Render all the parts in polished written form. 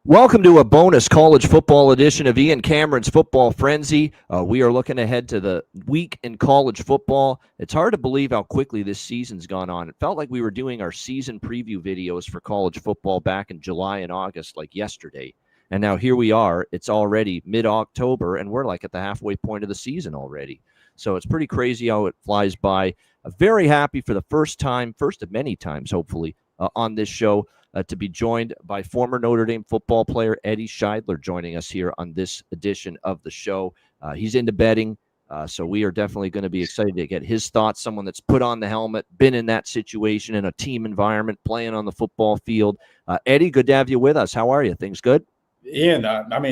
Welcome to a bonus college football edition of Ian Cameron's Football Frenzy. We are looking ahead to the week in college football. It's hard to believe how quickly this season's gone on. It felt like we were doing our season preview videos for college football back in July and August, like yesterday. And now here we are. It's already mid-October, and we're like at the halfway point of the season already. So it's pretty crazy how it flies by. Very happy for the first of many times, hopefully, on this show. To be joined by former Notre Dame football player Eddie Scheidler joining us here on this edition of the show. He's into betting, so we are definitely going to be excited to get his thoughts. Someone that's put on the helmet, been in that situation in a team environment, playing on the football field. Eddie, good to have you with us. How are you? Things good? Ian,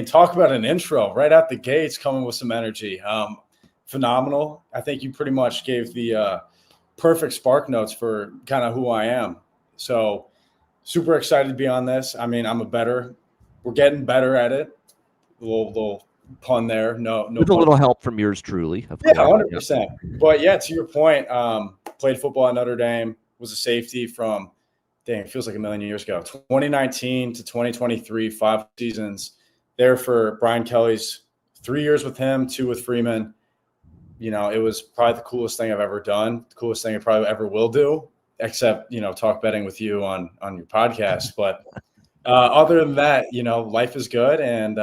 talk about an intro right out the gates, coming with some energy. Phenomenal. I think you pretty much gave the perfect spark notes for kind of who I am. So super excited to be on this. We're getting better at it. A little pun there. No. With a little help from yours truly. Of course. 100%. But yeah, to your point, played football at Notre Dame, was a safety from, it feels like a million years ago, 2019 to 2023, 5 seasons there for Brian Kelly's 3 years with him, 2 with Freeman. You know, it was probably the coolest thing I've ever done, the coolest thing I probably ever will do, except, talk betting with you on your podcast. But other than that, life is good. And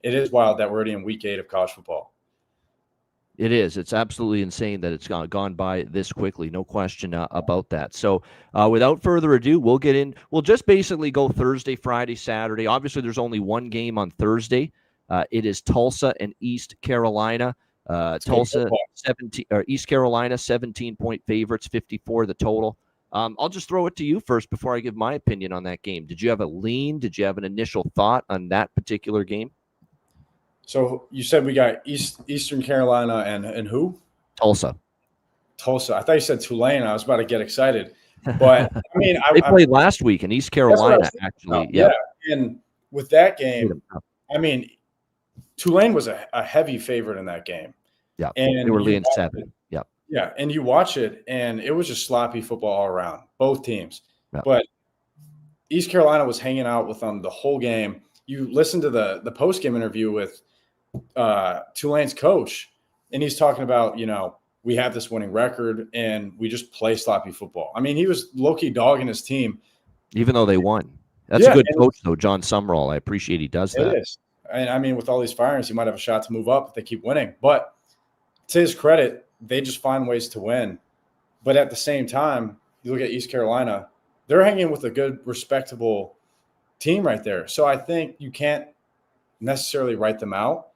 it is wild that we're already in week 8 of college football. It is. It's absolutely insane that it's gone by this quickly. No question about that. So without further ado, we'll get in. We'll just basically go Thursday, Friday, Saturday. Obviously, there's only one game on Thursday. It is Tulsa and East Carolina. Tulsa 17 or East Carolina 17-point favorites, 54 the total. I'll just throw it to you first before I give my opinion on that game. Did you have a lean? Did you have an initial thought on that particular game? So you said we got Eastern Carolina and who? Tulsa. I thought you said Tulane. I was about to get excited, but they played last week in East Carolina. Actually, yeah. And with that game, Tulane was a heavy favorite in that game. Yeah, and they were leading 7. Yeah. Yeah, and you watch it, and it was just sloppy football all around, both teams. Yeah. But East Carolina was hanging out with them the whole game. You listen to the post-game interview with Tulane's coach, and he's talking about, we have this winning record, and we just play sloppy football. I mean, he was low-key dogging his team. Even though they won. That's a good coach, though, John Sumrall. I appreciate he does that. It is. And, with all these firings, he might have a shot to move up if they keep winning. But to his credit, they just find ways to win. But at the same time, you look at East Carolina, they're hanging with a good, respectable team right there. So I think you can't necessarily write them out.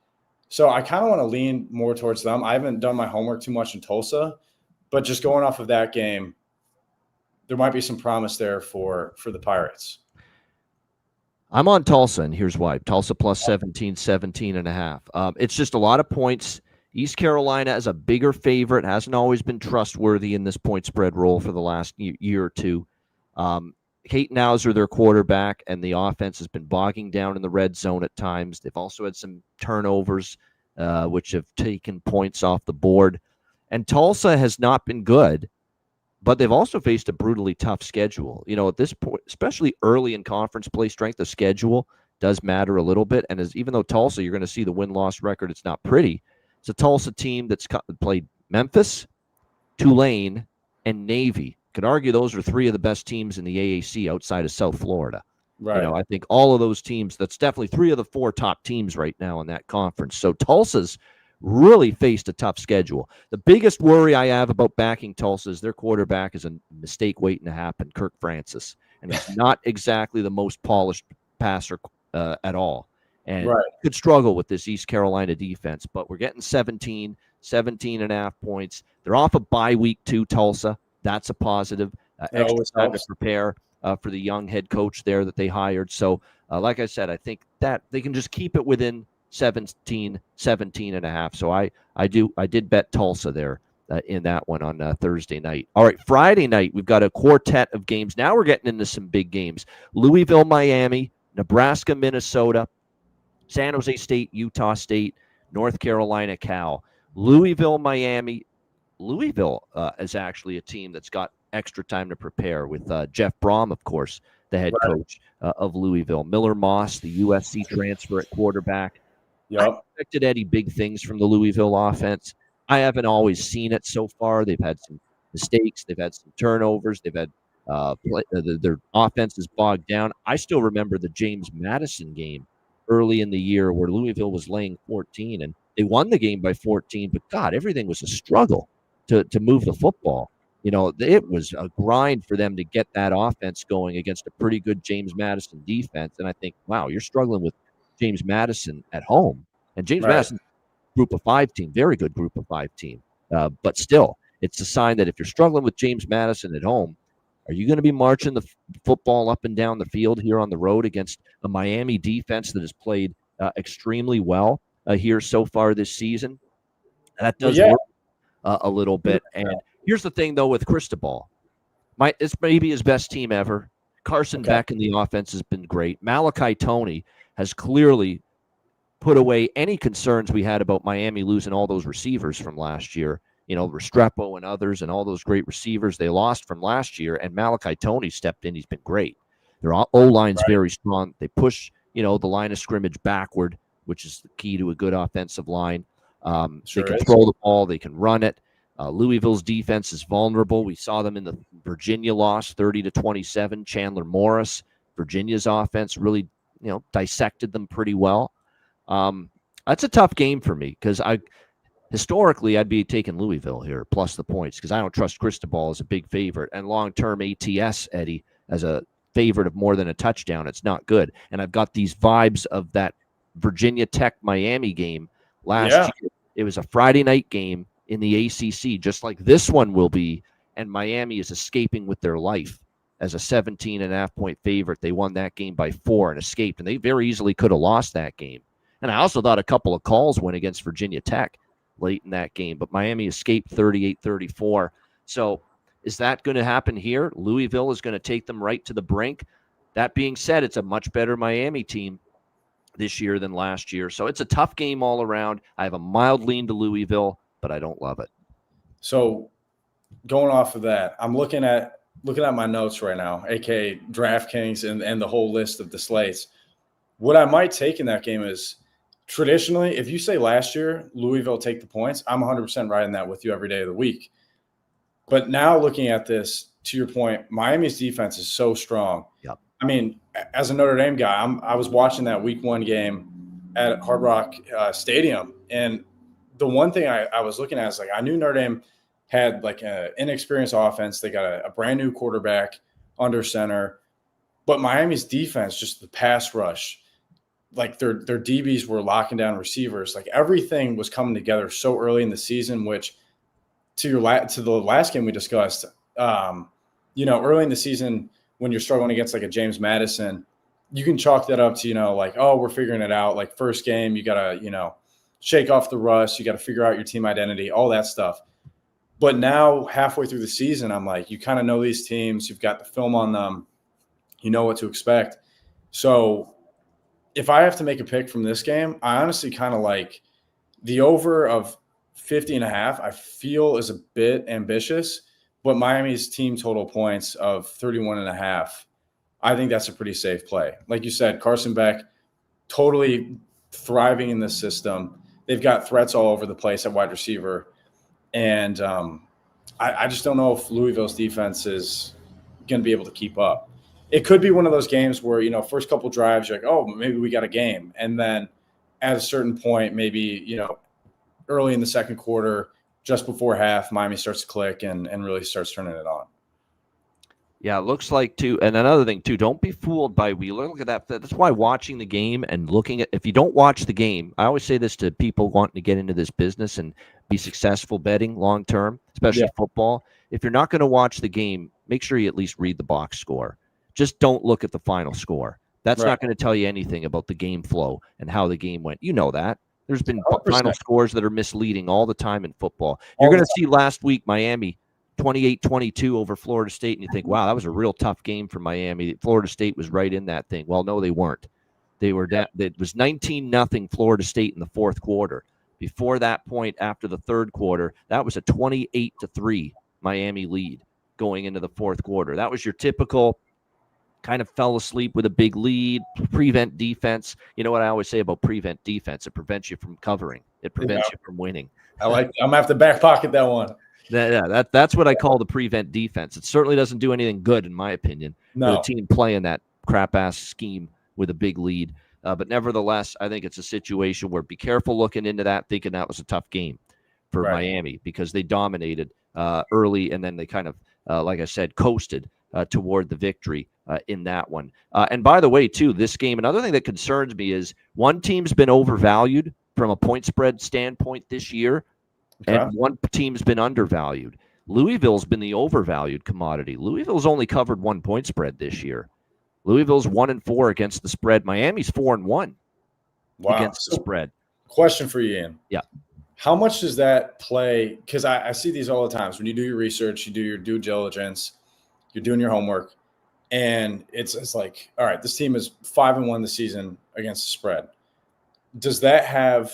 So I kind of want to lean more towards them. I haven't done my homework too much in Tulsa, but just going off of that game, there might be some promise there for the Pirates. I'm on Tulsa, and here's why. Tulsa plus 17.5. It's just a lot of points. East Carolina is a bigger favorite, hasn't always been trustworthy in this point spread role for the last year or two. Hayton Hauser, their quarterback, and the offense has been bogging down in the red zone at times. They've also had some turnovers, which have taken points off the board. And Tulsa has not been good, but they've also faced a brutally tough schedule. At this point, especially early in conference play, strength of schedule does matter a little bit. And even though Tulsa, you're going to see the win-loss record, it's not pretty. It's a Tulsa team that's played Memphis, Tulane, and Navy. Could argue those are 3 of the best teams in the AAC outside of South Florida. Right. I think all of those teams, that's definitely 3 of the 4 top teams right now in that conference. So Tulsa's really faced a tough schedule. The biggest worry I have about backing Tulsa is their quarterback is a mistake waiting to happen, Kirk Francis. And he's not exactly the most polished passer at all. And could struggle with this East Carolina defense. But we're getting 17.5 points. They're off a bye week too, Tulsa. That's a positive. Extra time to prepare for the young head coach there that they hired. So, like I said, I think that they can just keep it within 17.5. So I did bet Tulsa there in that one on Thursday night. All right, Friday night, we've got a quartet of games. Now we're getting into some big games. Louisville, Miami, Nebraska, Minnesota, San Jose State, Utah State, North Carolina, Cal. Louisville, Miami. Louisville is actually a team that's got extra time to prepare with Jeff Brom, of course, the head coach of Louisville. Miller Moss, the USC transfer at quarterback. I Yep. expected Eddie big things from the Louisville offense. I haven't always seen it so far. They've had some mistakes. They've had some turnovers. They've had their offense is bogged down. I still remember the James Madison game early in the year where Louisville was laying 14, and they won the game by 14. But God, everything was a struggle to move the football. It was a grind for them to get that offense going against a pretty good James Madison defense. And I think, wow, you're struggling with James Madison at home. And James Madison, group of 5 team, very good group of 5 team. But still, it's a sign that if you're struggling with James Madison at home, are you going to be marching the football up and down the field here on the road against a Miami defense that has played extremely well here so far this season? That does work a little bit. And here's the thing, though, with Cristobal. It's maybe his best team ever. Carson Beck in the offense has been great. Malachi Toney has clearly put away any concerns we had about Miami losing all those receivers from last year. Restrepo and others and all those great receivers they lost from last year. And Malachi Toney stepped in. He's been great. Their O-line's very strong. They push, the line of scrimmage backward, which is the key to a good offensive line. They can throw the ball. They can run it. Louisville's defense is vulnerable. We saw them in the Virginia loss, 30-27. Chandler Morris, Virginia's offense really, dissected them pretty well. That's a tough game for me because historically I'd be taking Louisville here plus the points because I don't trust Cristobal as a big favorite, and long-term ATS, Eddie, as a favorite of more than a touchdown. It's not good. And I've got these vibes of that Virginia Tech Miami game last year. It was a Friday night game in the ACC, just like this one will be, and Miami is escaping with their life as a 17.5-point favorite. They won that game by 4 and escaped, and they very easily could have lost that game. And I also thought a couple of calls went against Virginia Tech late in that game, but Miami escaped 38-34. So is that going to happen here? Louisville is going to take them right to the brink. That being said, it's a much better Miami team this year than last year. So it's a tough game all around. I have a mild lean to Louisville, but I don't love it. So going off of that, I'm looking at my notes right now, aka DraftKings and the whole list of the slates. What I might take in that game is traditionally, if you say last year, Louisville take the points, I'm 100% riding that with you every day of the week. But now looking at this, to your point, Miami's defense is so strong. Yep. I mean, as a Notre Dame guy, I was watching that week 1 game at Hard Rock Stadium. And the one thing I was looking at is I knew Notre Dame had an inexperienced offense. They got a brand new quarterback under center. But Miami's defense, just the pass rush, their DBs were locking down receivers. Everything was coming together so early in the season, which to the last game we discussed, early in the season when you're struggling against a James Madison, you can chalk that up to, we're figuring it out. First game, you got to, shake off the rust. You got to figure out your team identity, all that stuff. But now halfway through the season, I'm you kind of know these teams. You've got the film on them. You know what to expect. So if I have to make a pick from this game, I honestly kind of like the over of 50.5. I feel is a bit ambitious, but Miami's team total points of 31.5, I think that's a pretty safe play. Like you said, Carson Beck, totally thriving in this system. They've got threats all over the place at wide receiver. And I just don't know if Louisville's defense is going to be able to keep up. It could be one of those games where, first couple drives, you're oh, maybe we got a game. And then at a certain point, maybe, early in the second quarter, just before half, Miami starts to click and really starts turning it on. Yeah, it looks like too. And another thing too, don't be fooled by Wheeler. Look at that. That's why watching the game and looking at, if you don't watch the game, I always say this to people wanting to get into this business and be successful betting long term, especially football. If you're not going to watch the game, make sure you at least read the box score. Just don't look at the final score. That's not going to tell you anything about the game flow and how the game went. You know that. There's been 100%. Final scores that are misleading all the time in football. You're going to see last week Miami 28-22 over Florida State, and you think, wow, that was a real tough game for Miami. Florida State was right in that thing. Well, no, they weren't. They were down. It was 19-0 Florida State in the fourth quarter. Before that point, after the third quarter, that was a 28-3 Miami lead. going into the fourth quarter. That was your typical kind of fell asleep with a big lead, prevent defense. You know what I always say about prevent defense? It prevents you from covering. It prevents you from winning. I'm going to have to back pocket that one. That's what I call the prevent defense. It certainly doesn't do anything good, in my opinion, for the team playing that crap-ass scheme with a big lead. But nevertheless, I think it's a situation where be careful looking into that, thinking that was a tough game for Miami because they dominated early and then they kind of, like I said, coasted toward the victory in that one. And by the way, too, this game, another thing that concerns me is one team's been overvalued from a point spread standpoint this year, and one team's been undervalued. Louisville's been the overvalued commodity. Louisville's only covered 1 point spread this year. Louisville's 1-4 against the spread. Miami's 4-1 against the spread. Question for you, Ian. Yeah. How much does that play? Because I see these all the time. When you do your research, you do your due diligence, you're doing your homework, and it's like, all right, this team is 5-1 this season against the spread. Does that have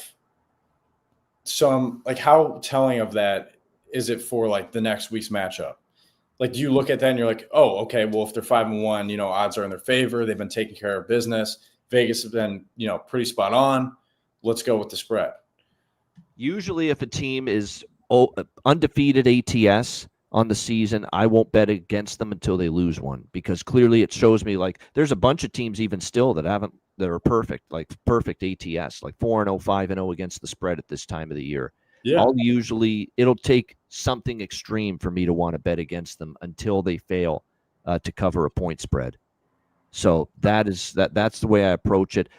some, like, how telling of that is it for like the next week's matchup? Like, do you look at that and you're like, oh, okay, well, if they're 5-1, odds are in their favor. They've been taking care of business. Vegas has been, pretty spot on. Let's go with the spread. Usually if a team is undefeated ATS on the season, I won't bet against them until they lose one, because clearly it shows me like there's a bunch of teams even still that are perfect, like perfect ATS, like 4-0, 5-0 against the spread at this time of the year. Yeah. It'll take something extreme for me to want to bet against them until they fail to cover a point spread. So that's the way I approach it.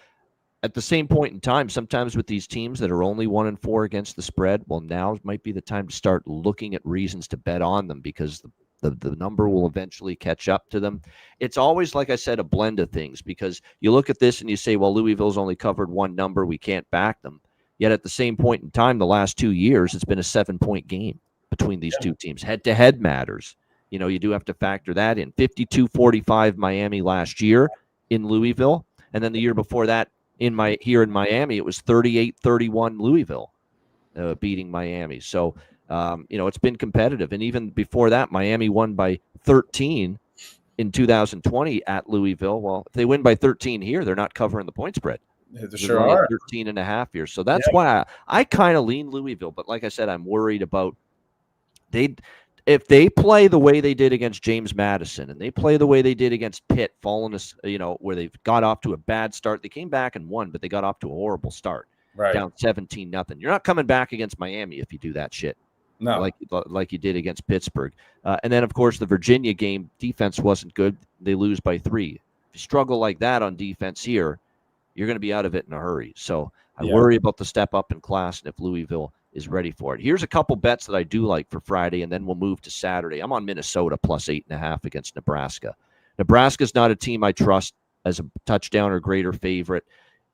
At the same point in time, sometimes with these teams that are only 1-4 against the spread, well, now might be the time to start looking at reasons to bet on them, because the number will eventually catch up to them. It's always, like I said, a blend of things, because you look at this and you say, well, Louisville's only covered one number, we can't back them. Yet at the same point in time, the last 2 years, it's been a 7-point game between these two teams. Head-to-head matters. You do have to factor that in. 52-45 Miami last year in Louisville, and then the year before that, here in Miami, it was 38-31 Louisville beating Miami. So, it's been competitive. And even before that, Miami won by 13 in 2020 at Louisville. Well, if they win by 13 here, they're not covering the point spread. They sure are. 13.5 here. So that's why I kind of lean Louisville. But like I said, I'm worried about if they play the way they did against James Madison and they play the way they did against Pitt, where they got off to a bad start. They came back and won, but they got off to a horrible start, down 17-0. You're not coming back against Miami if you do that shit. No, like you did against Pittsburgh. And then, of course, the Virginia game, defense wasn't good. They lose by 3. If you struggle like that on defense here, you're going to be out of it in a hurry. So I worry about the step up in class and if Louisville is ready for it. Here's a couple bets that I do like for Friday, and then we'll move to Saturday. I'm on Minnesota plus 8.5 against Nebraska. Nebraska's not a team I trust as a touchdown or greater favorite.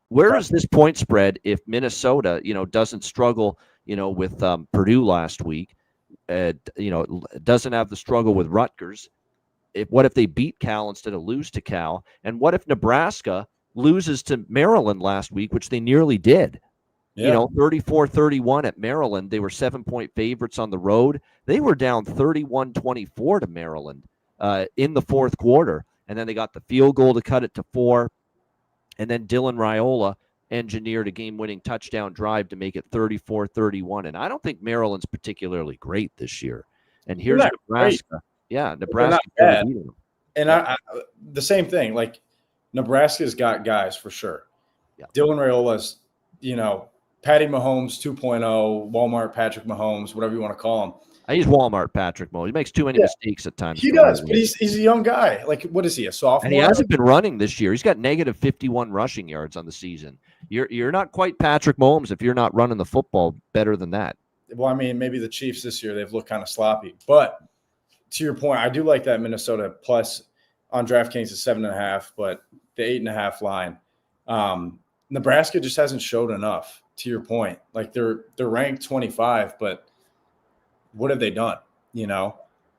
Where is this point spread if Minnesota, doesn't struggle, with Purdue last week, doesn't have the struggle with Rutgers? What if they beat Cal instead of lose to Cal? And what if Nebraska loses to Maryland last week, which they nearly did? 34-31 at Maryland. They were 7-point favorites on the road. They were down 31-24 to Maryland in the fourth quarter. And then they got the field goal to cut it to 4. And then Dylan Raiola engineered a game-winning touchdown drive to make it 34-31. And I don't think Maryland's particularly great this year. And here's Nebraska. Great. Yeah, Nebraska. And I the same thing. Like, Nebraska's got guys for sure. Yeah. Dylan Raiola's, Patty Mahomes 2.0, Walmart Patrick Mahomes, whatever you want to call him. I use Walmart Patrick Mahomes. He makes too many mistakes at times. He does, but he's a young guy. Like, what is he, a sophomore? And he hasn't been running this year. He's got negative 51 rushing yards on the season. You're not quite Patrick Mahomes if you're not running the football better than that. Well, I mean, maybe the Chiefs this year, they've looked kind of sloppy. But to your point, I do like that Minnesota plus on DraftKings is 7.5, but the 8.5 line. Nebraska just hasn't showed enough. To your point, like they're ranked 25, but what have they done?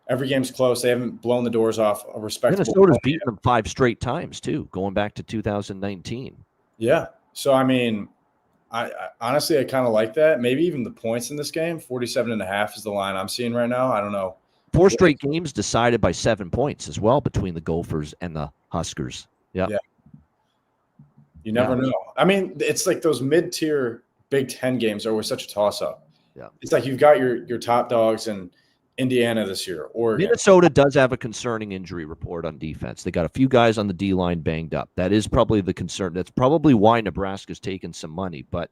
Every game's close. They haven't blown the doors off a respectable. Minnesota's beaten them 5 straight times too, going back to 2019. Yeah. So I mean, I honestly kind of like that. Maybe even the points in this game. 47.5 is the line I'm seeing right now. I don't know 4 straight games decided by 7 points as well between the Gophers and the Huskers. Yeah. You never know. I mean, it's like those mid-tier Big Ten games are always such a toss-up. Yeah. It's like you've got your top dogs in Indiana this year, Oregon. Minnesota does have a concerning injury report on defense. They got a few guys on the D-line banged up. That is probably the concern. That's probably why Nebraska's taken some money. But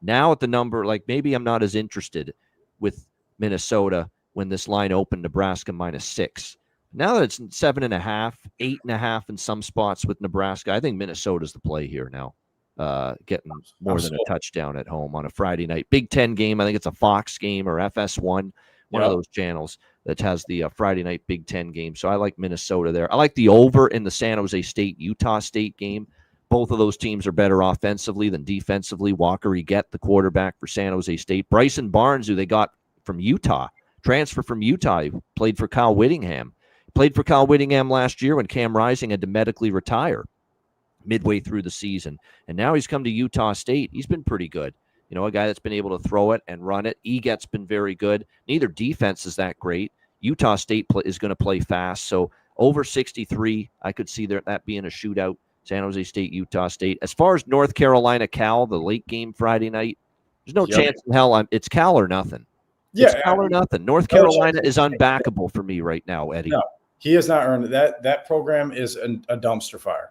now at the number, like maybe I'm not as interested with Minnesota when this line opened Nebraska -6. Now that it's 7.5, 8.5 in some spots with Nebraska, I think Minnesota's the play here now. Getting more than a touchdown at home on a Friday night. Big Ten game. I think it's a Fox game or FS1, one of those channels that has the Friday night Big Ten game. So I like Minnesota there. I like the over in the San Jose State-Utah State game. Both of those teams are better offensively than defensively. Walker Eget, the quarterback for San Jose State. Bryson Barnes, who they got from Utah, transfer from Utah, he played for Kyle Whittingham. Played for Kyle Whittingham last year when Cam Rising had to medically retire midway through the season. And now he's come to Utah State. He's been pretty good. You know, a guy that's been able to throw it and run it. Eget's been very good. Neither defense is that great. Utah State is going to play fast. So over 63, I could see that being a shootout. San Jose State, Utah State. As far as North Carolina, Cal, the late game Friday night, there's no chance in hell it's Cal or nothing. Yeah, it's Cal or nothing. North Carolina is unbackable for me right now, Eddie. No, he has not earned it. That program is a dumpster fire.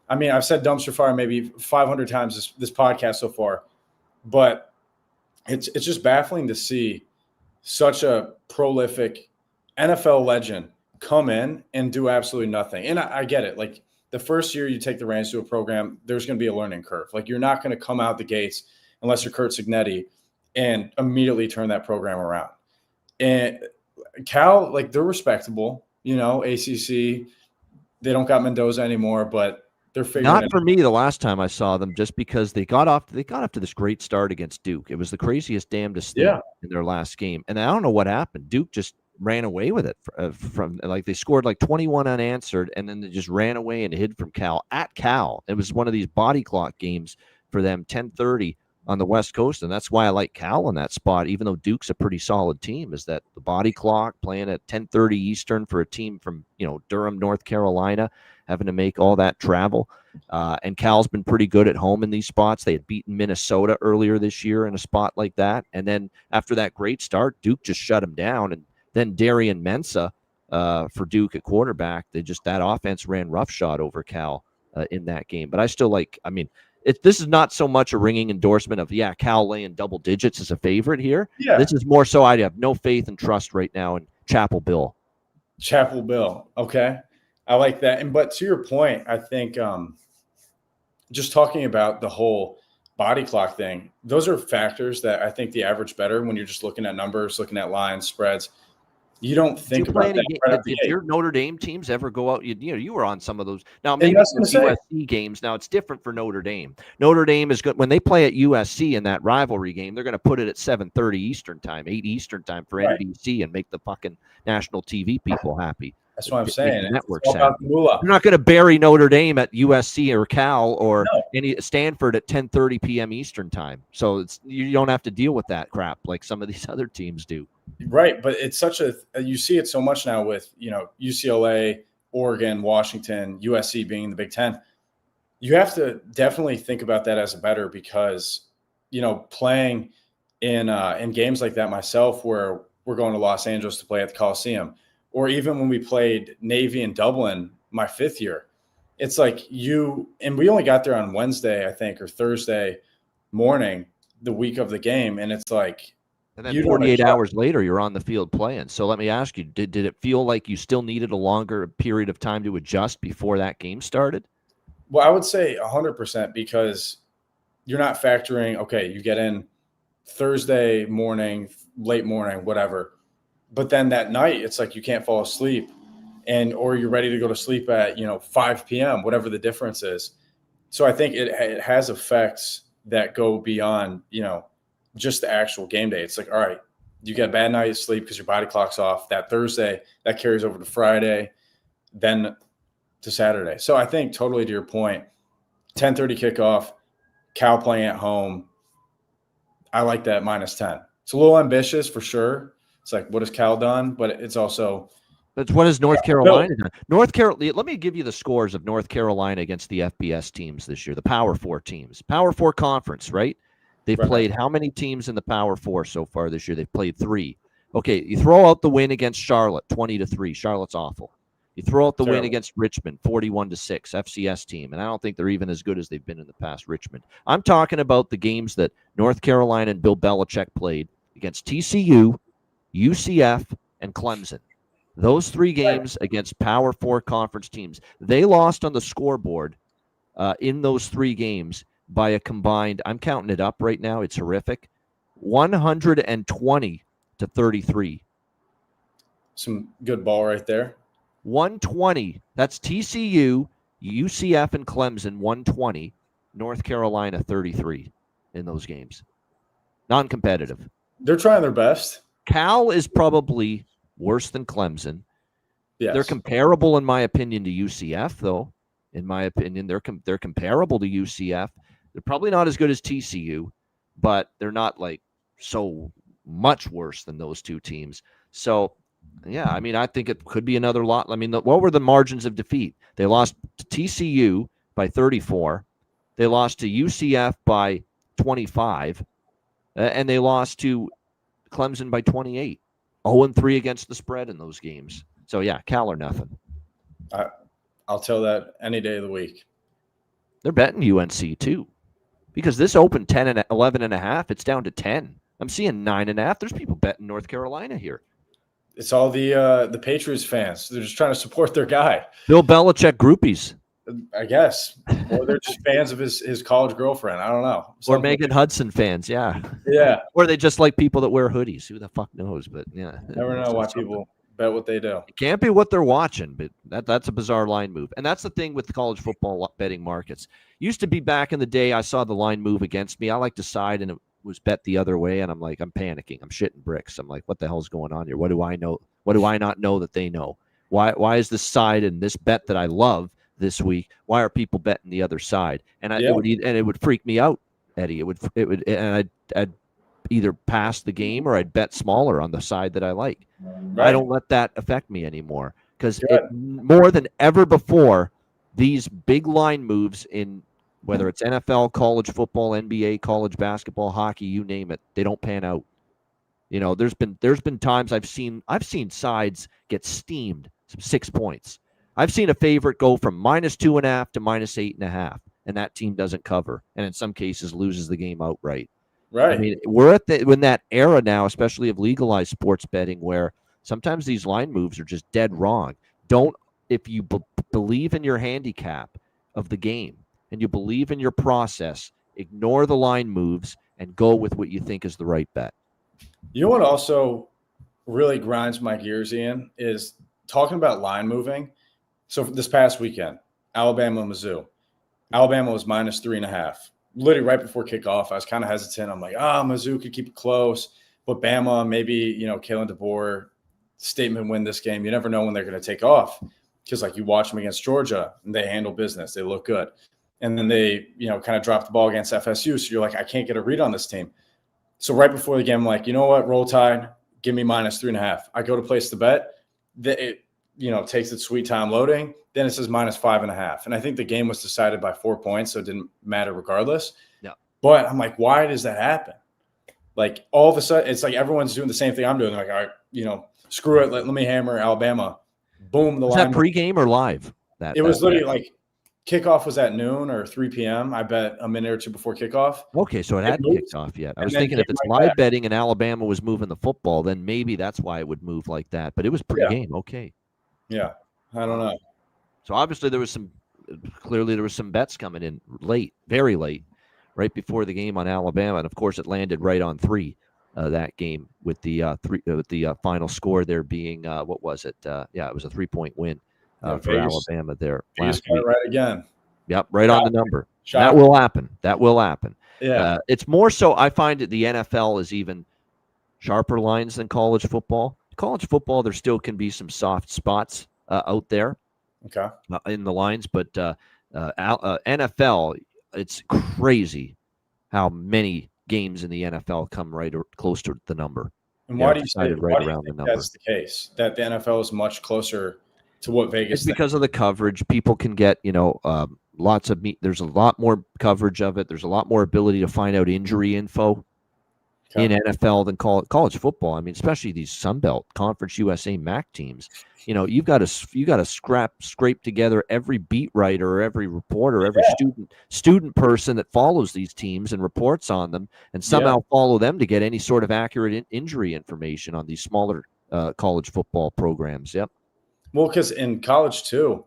I mean, I've said dumpster fire maybe 500 times this podcast so far, but it's just baffling to see such a prolific NFL legend come in and do absolutely nothing. And I get it. Like the first year you take the reins to a program, there's going to be a learning curve. Like you're not going to come out the gates unless you're Kurt Cignetti and immediately turn that program around. And Cal, like they're respectable, you know, ACC. They don't got Mendoza anymore, but they're figuring not for me the last time I saw them, just because they got off to this great start against Duke. It was the craziest damnedest thing in their last game. And I don't know what happened. Duke just ran away with it from like they scored like 21 unanswered, and then they just ran away and hid from Cal at Cal. It was one of these body clock games for them, 10:30 on the West Coast, and that's why I like Cal in that spot, even though Duke's a pretty solid team, is that the body clock playing at 10:30 Eastern for a team from, you know, Durham, North Carolina, having to make all that travel. And Cal's been pretty good at home in these spots. They had beaten Minnesota earlier this year in a spot like that. And then after that great start, Duke just shut them down. And then Darian Mensah for Duke at quarterback, that offense ran roughshod over Cal in that game. But I still like, I mean, this is not so much a ringing endorsement of, Cal laying double digits as a favorite here. Yeah. This is more so I have no faith and trust right now in Chapel Bill. Chapel Bill. Okay. I like that. But to your point, I think just talking about the whole body clock thing, those are factors that I think the average bettor, when you're just looking at numbers, looking at lines, spreads, you don't think about that. Did your Notre Dame teams ever go out? You were on some of those. Now, maybe USC games. Now, it's different for Notre Dame. Notre Dame is good. When they play at USC in that rivalry game, they're going to put it at 7:30 Eastern time, 8 Eastern time for NBC and make the fucking national TV people happy. That's what I'm saying. Networks. You're not going to bury Notre Dame at USC or Cal or any Stanford at 10:30 p.m. Eastern time. So you don't have to deal with that crap like some of these other teams do. Right, but it's such you see it so much now with, you know, UCLA, Oregon, Washington, USC being in the Big Ten. You have to definitely think about that as a bettor because, you know, playing in games like that myself, where we're going to Los Angeles to play at the Coliseum, or even when we played Navy in Dublin my 5th year, it's like and we only got there on Wednesday, I think, or Thursday morning, the week of the game, and it's like. And then 48 hours later, you're on the field playing. So let me ask you, did it feel like you still needed a longer period of time to adjust before that game started? Well, I would say 100% because you're not factoring, okay, you get in Thursday morning, late morning, whatever. But then that night, it's like you can't fall asleep or you're ready to go to sleep at, 5 p.m., whatever the difference is. So I think it has effects that go beyond, just the actual game day. It's like, all right, you get a bad night's sleep because your body clock's off that Thursday, that carries over to Friday, then to Saturday. So I think totally to your point, 10:30 kickoff, Cal playing at home. I like that -10. It's a little ambitious for sure It's like, what has Cal done? But it's also That's what has North Carolina done. North Carolina. Let me give you the scores of North Carolina against the FBS teams this year. The Power 4 teams, Power 4 conference, right? They've played how many teams in the Power 4 so far this year? They've played 3. Okay, you throw out the win against Charlotte, 20-3. Charlotte's awful. You throw out the win against Richmond, 41-6, FCS team, and I don't think they're even as good as they've been in the past. Richmond. I'm talking about the games that North Carolina and Bill Belichick played against TCU, UCF, and Clemson. Those 3 games against Power 4 conference teams, they lost on the scoreboard in those 3 games by a combined, I'm counting it up right now, it's horrific, 120-33. Some good ball right there. 120, that's TCU, UCF, and Clemson, 120, North Carolina, 33 in those games. Non-competitive. They're trying their best. Cal is probably worse than Clemson. Yes. They're comparable, in my opinion, to UCF, though. In my opinion, they're comparable to UCF. They're probably not as good as TCU, but they're not like so much worse than those 2 teams. So, yeah, I mean, I think it could be another lot. I mean, what were the margins of defeat? They lost to TCU by 34. They lost to UCF by 25. And they lost to Clemson by 28. 0-3 against the spread in those games. So, yeah, Cal or nothing. I'll tell that any day of the week. They're betting UNC, too, because this opened 10 and 11 and a half. It's down to 10. I'm seeing 9.5. There's people betting North Carolina here. It's all the Patriots fans. They're just trying to support their guy. Bill Belichick groupies. I guess. Or they're just fans of his college girlfriend. I don't know. Or Megan Hudson fans, yeah. Yeah. Or they just like people that wear hoodies. Who the fuck knows? But, yeah. Never know why people bet what they do. It can't be what they're watching, but that's a bizarre line move. And that's the thing with the college football betting markets. Used to be back in the day, I saw the line move against me. I like to side, and it was bet the other way, and I'm like, I'm panicking. I'm shitting bricks. I'm like, what the hell's going on here? What do I know? What do I not know that they know? Why is this side and this bet that I love this week? Why are people betting the other side? And it would freak me out, Eddie. It would, and I'd either pass the game or I'd bet smaller on the side that I like. Right. I don't let that affect me anymore because more than ever before, these big line moves in whether it's NFL, college football, NBA, college basketball, hockey, you name it, they don't pan out. You know, there's been times I've seen sides get steamed 6 points. I've seen a favorite go from -2.5 to -8.5, and that team doesn't cover, and in some cases loses the game outright. Right. I mean, we're in that era now, especially of legalized sports betting, where sometimes these line moves are just dead wrong. If you believe in your handicap of the game and you believe in your process, ignore the line moves and go with what you think is the right bet. You know what also really grinds my gears, Ian, is talking about line moving. So this past weekend, Alabama, Mizzou. Alabama was -3.5. Literally right before kickoff, I was kind of hesitant. I'm like, Mizzou could keep it close. But Bama, maybe, Kalen DeBoer, statement win this game. You never know when they're going to take off. Because, you watch them against Georgia, and they handle business. They look good. And then they, kind of drop the ball against FSU. So you're like, I can't get a read on this team. So right before the game, I'm like, you know what? Roll Tide, give me -3.5. I go to place the bet. It, takes its sweet time loading. Then it says -5.5. And I think the game was decided by 4 points, so it didn't matter regardless. Yeah. But I'm like, why does that happen? Like, all of a sudden, it's like everyone's doing the same thing I'm doing. They're like, all right, screw it. Let me hammer Alabama. Boom. Was that pregame or live? It was literally like kickoff was at noon or 3 p.m. I bet a minute or two before kickoff. Okay, so it hadn't kicked off yet. I was thinking if it's live betting and Alabama was moving the football, then maybe that's why it would move like that. But it was pregame. Okay. Yeah. I don't know. So obviously there was some bets coming in late, very late, right before the game on Alabama. And of course it landed right on 3 that game with the final score there being, what was it? It was a 3-point win for Vegas, Alabama there last week. Right again. Yep, right on the number. That will happen. Yeah. It's more so I find that the NFL is even sharper lines than college football. College football, there still can be some soft spots out there in the lines, but NFL, it's crazy how many games in the NFL come right or close to the number. And Yeah, why it's do you say decided right why do you around the think number. that's the case? That the NFL is much closer to what Vegas It's thinks? because of the coverage. People can get, lots of there's a lot more coverage of it. There's a lot more ability to find out injury info in Okay. NFL than college football. I mean, especially these Sun Belt Conference USA MAC teams. You've got to scrape together every beat writer or every reporter, every student person that follows these teams and reports on them, and Yeah. somehow follow them to get any sort of accurate injury information on these smaller college football programs. Yep. Well, because in college too,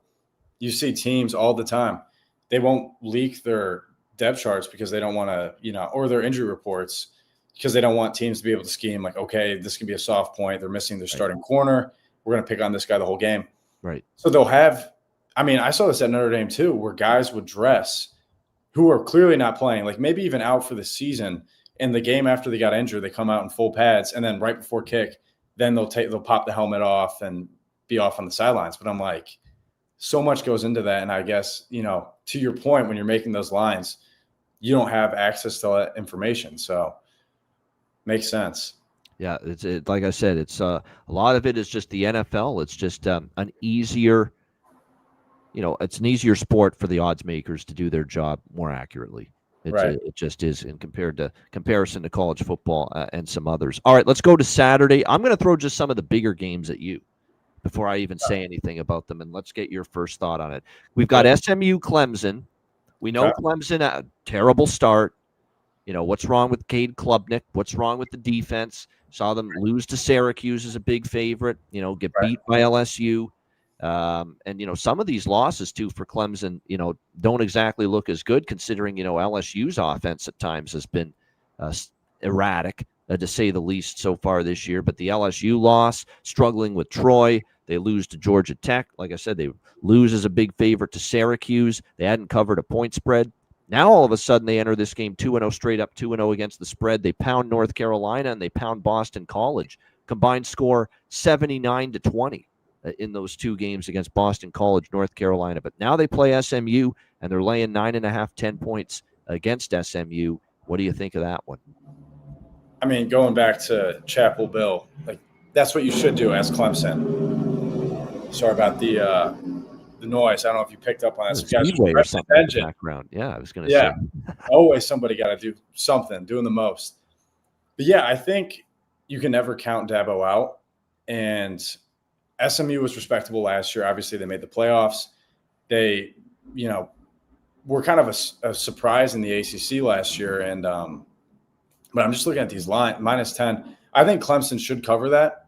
you see teams all the time. They won't leak their depth charts because they don't want to, or their injury reports because they don't want teams to be able to scheme like, okay, this can be a soft point. They're missing their starting corner. We're going to pick on this guy the whole game. Right. So they'll have, I saw this at Notre Dame too, where guys would dress who are clearly not playing, like maybe even out for the season. In the game after they got injured, they come out in full pads, and then right before kick, then they'll pop the helmet off and be off on the sidelines. But I'm like, so much goes into that. And I guess, to your point, when you're making those lines, you don't have access to that information. So makes sense. Yeah, like I said, it's a lot of it is just the NFL. It's just an easier, it's an easier sport for the odds makers to do their job more accurately. Right. It just is in comparison to college football and some others. All right, let's go to Saturday. I'm going to throw just some of the bigger games at you before I even say anything about them, and let's get your first thought on it. We've got SMU Clemson. We know Clemson, a terrible start. What's wrong with Cade Klubnik? What's wrong with the defense? Saw them lose to Syracuse as a big favorite, get beat by LSU. And some of these losses, too, for Clemson, don't exactly look as good considering, LSU's offense at times has been erratic, to say the least, so far this year. But the LSU loss, struggling with Troy. They lose to Georgia Tech. Like I said, they lose as a big favorite to Syracuse. They hadn't covered a point spread. Now, all of a sudden, they enter this game 2-0 straight up, 2-0 against the spread. They pound North Carolina, and they pound Boston College. Combined score 79-20 in those two games against Boston College, North Carolina. But now they play SMU, and they're laying 9.5, 10 points against SMU. What do you think of that one? Going back to Chapel Bill, that's what you should do as Clemson. Sorry about the noise. I don't know if you picked up on that. Speedway or something in the background. Yeah, I was going to say. Always somebody got to do something, doing the most. But yeah, I think you can never count Dabo out. And SMU was respectable last year. Obviously, they made the playoffs. They, were kind of a surprise in the ACC last year. And but I'm just looking at these lines, -10. I think Clemson should cover that.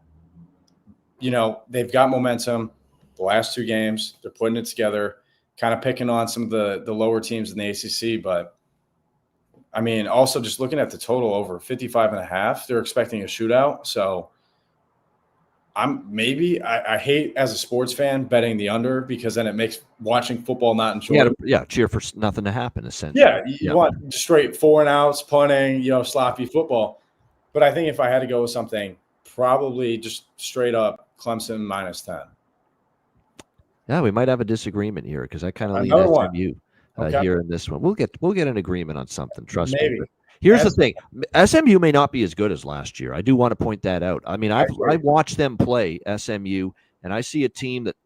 They've got momentum. The last two games, they're putting it together, kind of picking on some of the lower teams in the ACC. But, also just looking at the total over 55.5, they're expecting a shootout. So I hate as a sports fan betting the under because then it makes watching football not enjoyable. Yeah, cheer for nothing to happen, essentially. Yeah, you want straight 4-and-outs, punting, sloppy football. But I think if I had to go with something, probably just straight up Clemson -10. Yeah, we might have a disagreement here because I kind of lean SMU here in this one. We'll get an agreement on something. Trust me. But here's the thing: SMU may not be as good as last year. I do want to point that out. I watched them play SMU, and I see a team that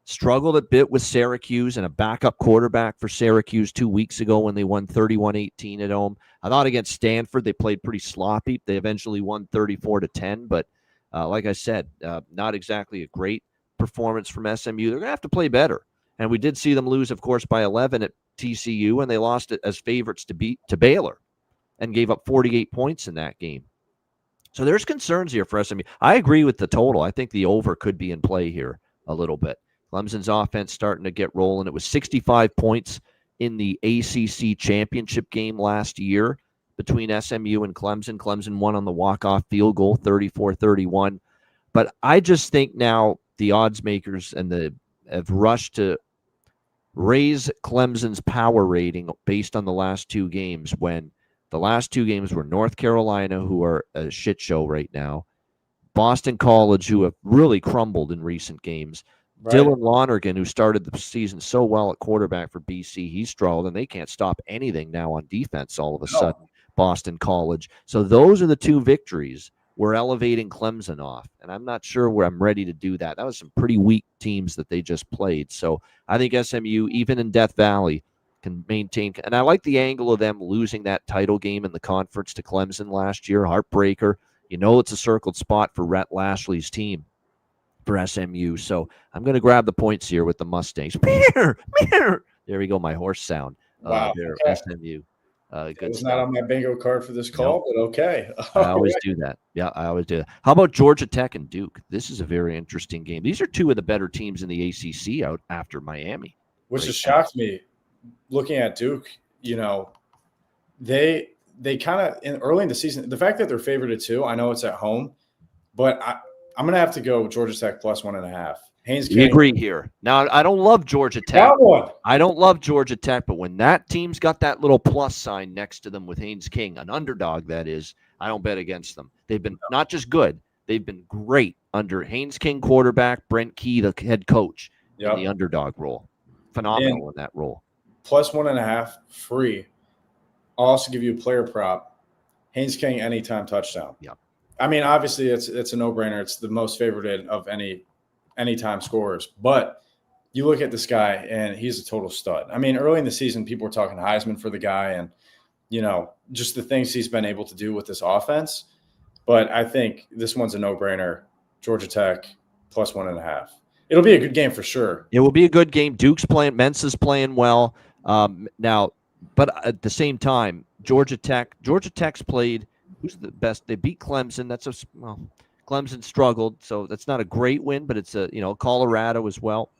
struggled a bit with Syracuse and a backup quarterback for Syracuse 2 weeks ago when they won 31-18 at home. I thought against Stanford they played pretty sloppy. They eventually won 34-10, but like I said, not exactly a great performance from SMU. They're going to have to play better. And we did see them lose, of course, by 11 at TCU, and they lost it as favorites to Baylor and gave up 48 points in that game. So there's concerns here for SMU. I agree with the total. I think the over could be in play here a little bit. Clemson's offense starting to get rolling. It was 65 points in the ACC championship game last year between SMU and Clemson. Clemson won on the walk-off field goal, 34-31. But I just think now the odds makers have rushed to raise Clemson's power rating based on the last two games when the last two games were North Carolina, who are a shit show right now, Boston College, who have really crumbled in recent games, Dylan Lonergan, who started the season so well at quarterback for BC, he's struggled, and they can't stop anything now on defense all of a sudden, Boston College. So those are the two victories we're elevating Clemson off. And I'm not sure where I'm ready to do that. That was some pretty weak teams that they just played. So I think SMU, even in Death Valley, can maintain. And I like the angle of them losing that title game in the conference to Clemson last year. Heartbreaker. It's a circled spot for Rhett Lashley's team for SMU. So I'm going to grab the points here with the Mustangs. There we go, my horse sound. Wow. There, Okay. SMU. It Good was stuff. not on my bingo card for this call, but okay. I always do that. Yeah, I always do that. How about Georgia Tech and Duke? This is a very interesting game. These are two of the better teams in the ACC out after Miami. Which has shocked me looking at Duke. They kind of early in the season, the fact that they're favored at 2, I know it's at home, but I'm going to have to go Georgia Tech plus 1.5. Haynes We agree here. Now, I don't love Georgia Tech. I don't love Georgia Tech, but when that team's got that little plus sign next to them with Haynes King, an underdog that is, I don't bet against them. They've been not just good, they've been great under Haynes King quarterback, Brent Key, the head coach, in the underdog role. Phenomenal in that role. Plus 1.5 free. I'll also give you a player prop. Haynes King anytime touchdown. Yep. I mean, obviously it's a no-brainer. It's the most favored of anytime scorers. But you look at this guy, and he's a total stud. I mean, early in the season, people were talking Heisman for the guy and, just the things he's been able to do with this offense. But I think this one's a no-brainer. Georgia Tech plus 1.5. It'll be a good game for sure. It will be a good game. Duke's playing. Mensa's playing well. Now, but at the same time, Georgia Tech's played. Who's the best? They beat Clemson. Clemson struggled, so that's not a great win, but it's Colorado as well.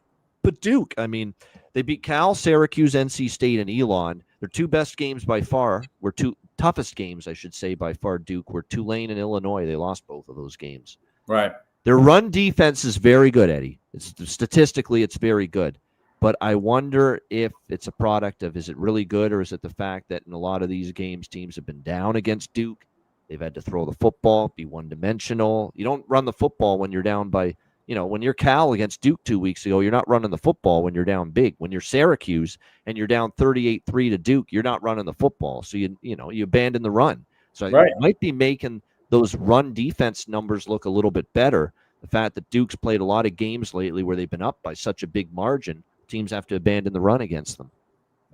But Duke, I mean, they beat Cal, Syracuse, NC State, and Elon. Their two best games by far were two toughest games, I should say, by far. Duke were Tulane and Illinois. They lost both of those games. Right. Their run defense is very good, Eddie. Statistically, it's very good. But I wonder if it's a product of, is it really good, or is it the fact that in a lot of these games, teams have been down against Duke. They've had to throw the football, be one-dimensional. You don't run the football when you're down by, when you're Cal against Duke 2 weeks ago, you're not running the football when you're down big. When you're Syracuse and you're down 38-3 to Duke, you're not running the football. So, you abandon the run. So it might be making those run defense numbers look a little bit better. The fact that Duke's played a lot of games lately where they've been up by such a big margin, teams have to abandon the run against them.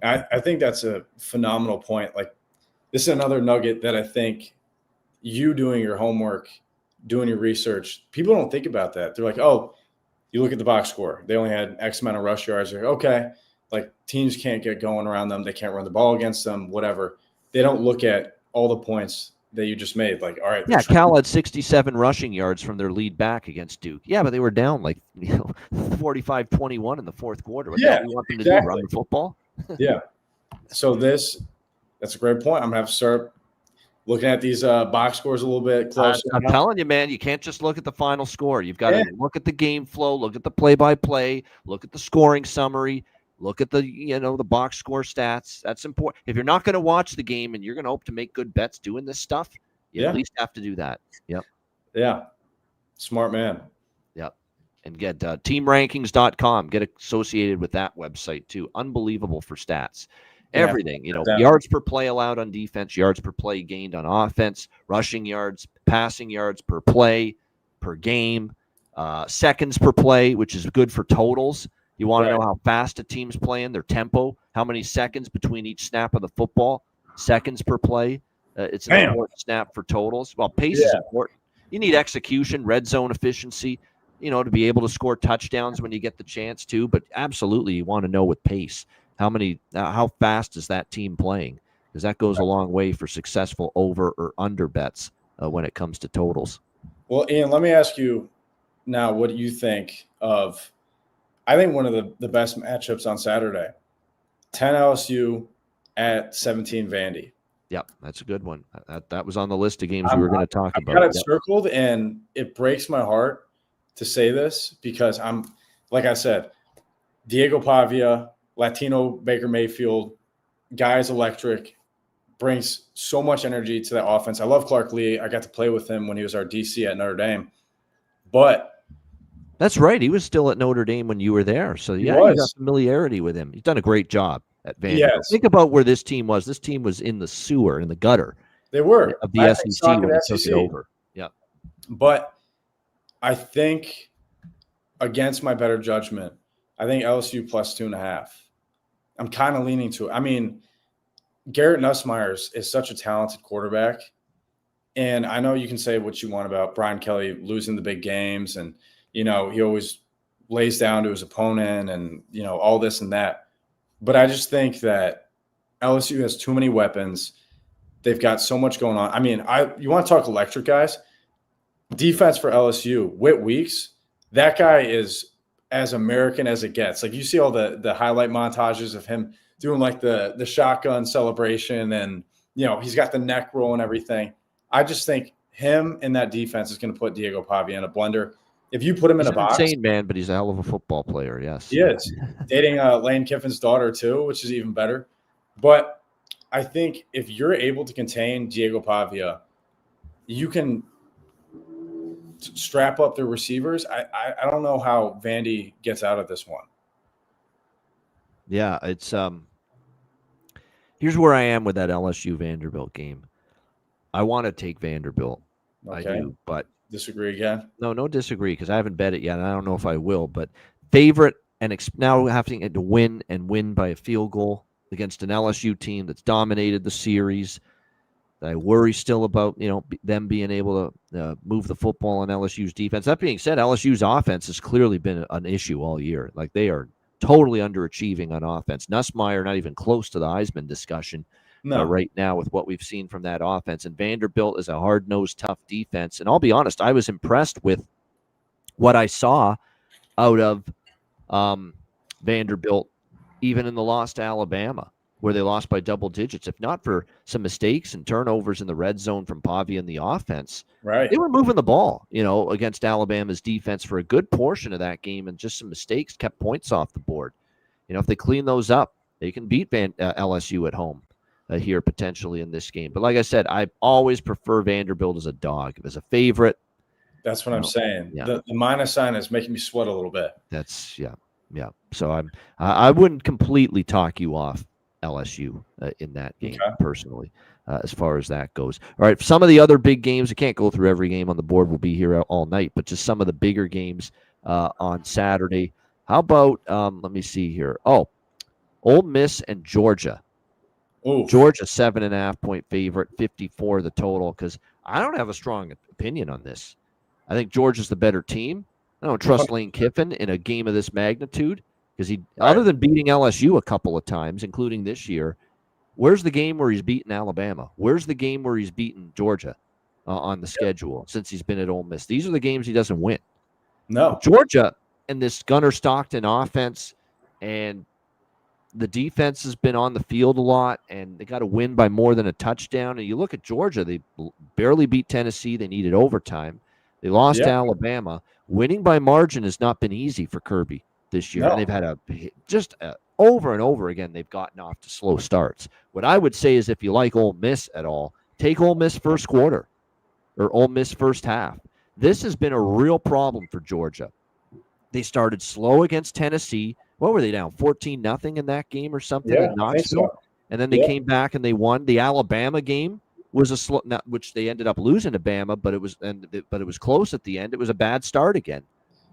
I think that's a phenomenal point. Like, this is another nugget that I think you doing your homework, doing your research, people don't think about that. They're like, oh, you look at the box score. They only had X amount of rush yards. They're like, okay, like teams can't get going around them. They can't run the ball against them, whatever. They don't look at all the points that you just made. Like, all right. Yeah, Cal had 67 rushing yards from their lead back against Duke. Yeah, but they were down 45-21 in the fourth quarter. What do you want them to do, run the football? Yeah. So that's a great point. I'm going to have to start looking at these box scores a little bit closer. I'm telling you, man, you can't just look at the final score. You've got to look at the game flow, look at the play-by-play, look at the scoring summary, look at the the box score stats. That's important. If you're not going to watch the game and you're going to hope to make good bets doing this stuff, you at least have to do that. Yep. Yeah. Smart man. Yep. And get teamrankings.com. Get associated with that website too. Unbelievable for stats. Everything, yards per play allowed on defense, yards per play gained on offense, rushing yards, passing yards per play, per game, seconds per play, which is good for totals. You want to know how fast a team's playing, their tempo, how many seconds between each snap of the football, seconds per play. It's an important snap for totals. Well, pace is important. You need execution, red zone efficiency, to be able to score touchdowns when you get the chance to. But absolutely, you want to know with pace. How fast is that team playing? Because that goes a long way for successful over or under bets when it comes to totals. Well, Ian, let me ask you now what you think of, I think one of the best matchups on Saturday, 10 LSU at 17 Vandy. Yep, that's a good one. That was on the list of games we were going to talk about. I got it circled, and it breaks my heart to say this because like I said, Diego Pavia, Latino Baker Mayfield, guy is electric, brings so much energy to that offense. I love Clark Lee. I got to play with him when he was our DC at Notre Dame. But that's right. He was still at Notre Dame when you were there. So, you got familiarity with him. He's done a great job at Vanderbilt. Yes. Think about where this team was. This team was in the sewer, in the gutter. They were. Of the SEC when he took it over. Yeah. But I think against my better judgment, I think LSU plus 2.5. I'm kind of leaning to it. I mean, Garrett Nussmeier is such a talented quarterback. And I know you can say what you want about Brian Kelly losing the big games and, he always lays down to his opponent and, all this and that. But I just think that LSU has too many weapons. They've got so much going on. I mean, you want to talk electric guys? Defense for LSU, Whit Weeks, that guy is as American as it gets. Like you see all the highlight montages of him doing like the shotgun celebration and, he's got the neck roll and everything. I just think him and that defense is going to put Diego Pavia in a blender. If you put him in a box, insane man, but he's a hell of a football player. Yes, he is. Dating Lane Kiffin's daughter too, which is even better. But I think if you're able to contain Diego Pavia, you can strap up the receivers. I don't know how Vandy gets out of this one. Yeah, it's here's where I am with that LSU Vanderbilt game. I want to take Vanderbilt. Okay. I do, but disagree again. No disagree because I haven't bet it yet, and I don't know if I will. But favorite and now having to win by a field goal against an LSU team that's dominated the series. I worry still about them being able to move the football on LSU's defense. That being said, LSU's offense has clearly been an issue all year. Like they are totally underachieving on offense. Nussmeier not even close to the Heisman discussion right now with what we've seen from that offense. And Vanderbilt is a hard-nosed, tough defense. And I'll be honest, I was impressed with what I saw out of Vanderbilt, even in the loss to Alabama, where they lost by double digits. If not for some mistakes and turnovers in the red zone from Pavia in the offense, right? They were moving the ball, against Alabama's defense for a good portion of that game, and just some mistakes kept points off the board. If they clean those up, they can beat LSU at home here potentially in this game. But like I said, I always prefer Vanderbilt as a dog, as a favorite. That's what I'm saying. Yeah. The minus sign is making me sweat a little bit. That's yeah. So I wouldn't completely talk you off LSU in that game personally, as far as that goes. All right, some of the other big games, I can't go through every game on the board. We'll be here all night, but just some of the bigger games on Saturday. How about let me see here. Oh, Ole Miss and Georgia. Oof. Georgia 7.5 point favorite, 54 the total. Because I don't have a strong opinion on this. I think Georgia's the better team. I don't trust Lane Kiffin in a game of this magnitude because other than beating LSU a couple of times, including this year, where's the game where he's beaten Alabama? Where's the game where he's beaten Georgia on the schedule since he's been at Ole Miss? These are the games he doesn't win. No. Georgia and this Gunnar Stockton offense and the defense has been on the field a lot, and they got to win by more than a touchdown. And you look at Georgia, they barely beat Tennessee. They needed overtime. They lost to Alabama. Winning by margin has not been easy for Kirby this year. No. And they've had over and over again, they've gotten off to slow starts. What I would say is if you like Ole Miss at all, take Ole Miss first quarter or Ole Miss first half. This has been a real problem for Georgia. They started slow against Tennessee. What were they down 14-0 in that game or something in Knoxville? So. And then they came back and they won. The Alabama game was a slow, which they ended up losing to Bama, but it was close at the end. It was a bad start again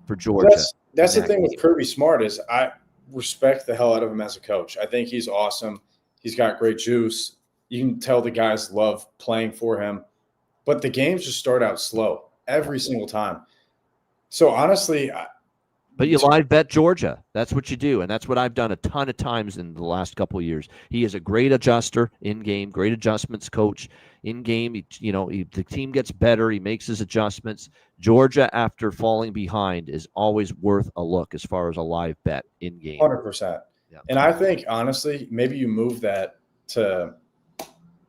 for Georgia. That's the thing with Kirby Smart is I respect the hell out of him as a coach. I think he's awesome. He's got great juice. You can tell the guys love playing for him, but the games just start out slow every single time. So honestly, but you live bet Georgia. That's what you do, and that's what I've done a ton of times in the last couple of years. He is a great adjuster in game, great adjustments coach in game. The team gets better. He makes his adjustments. Georgia, after falling behind, is always worth a look as far as a live bet in game. 100%. Yeah. And I think honestly, maybe you move that to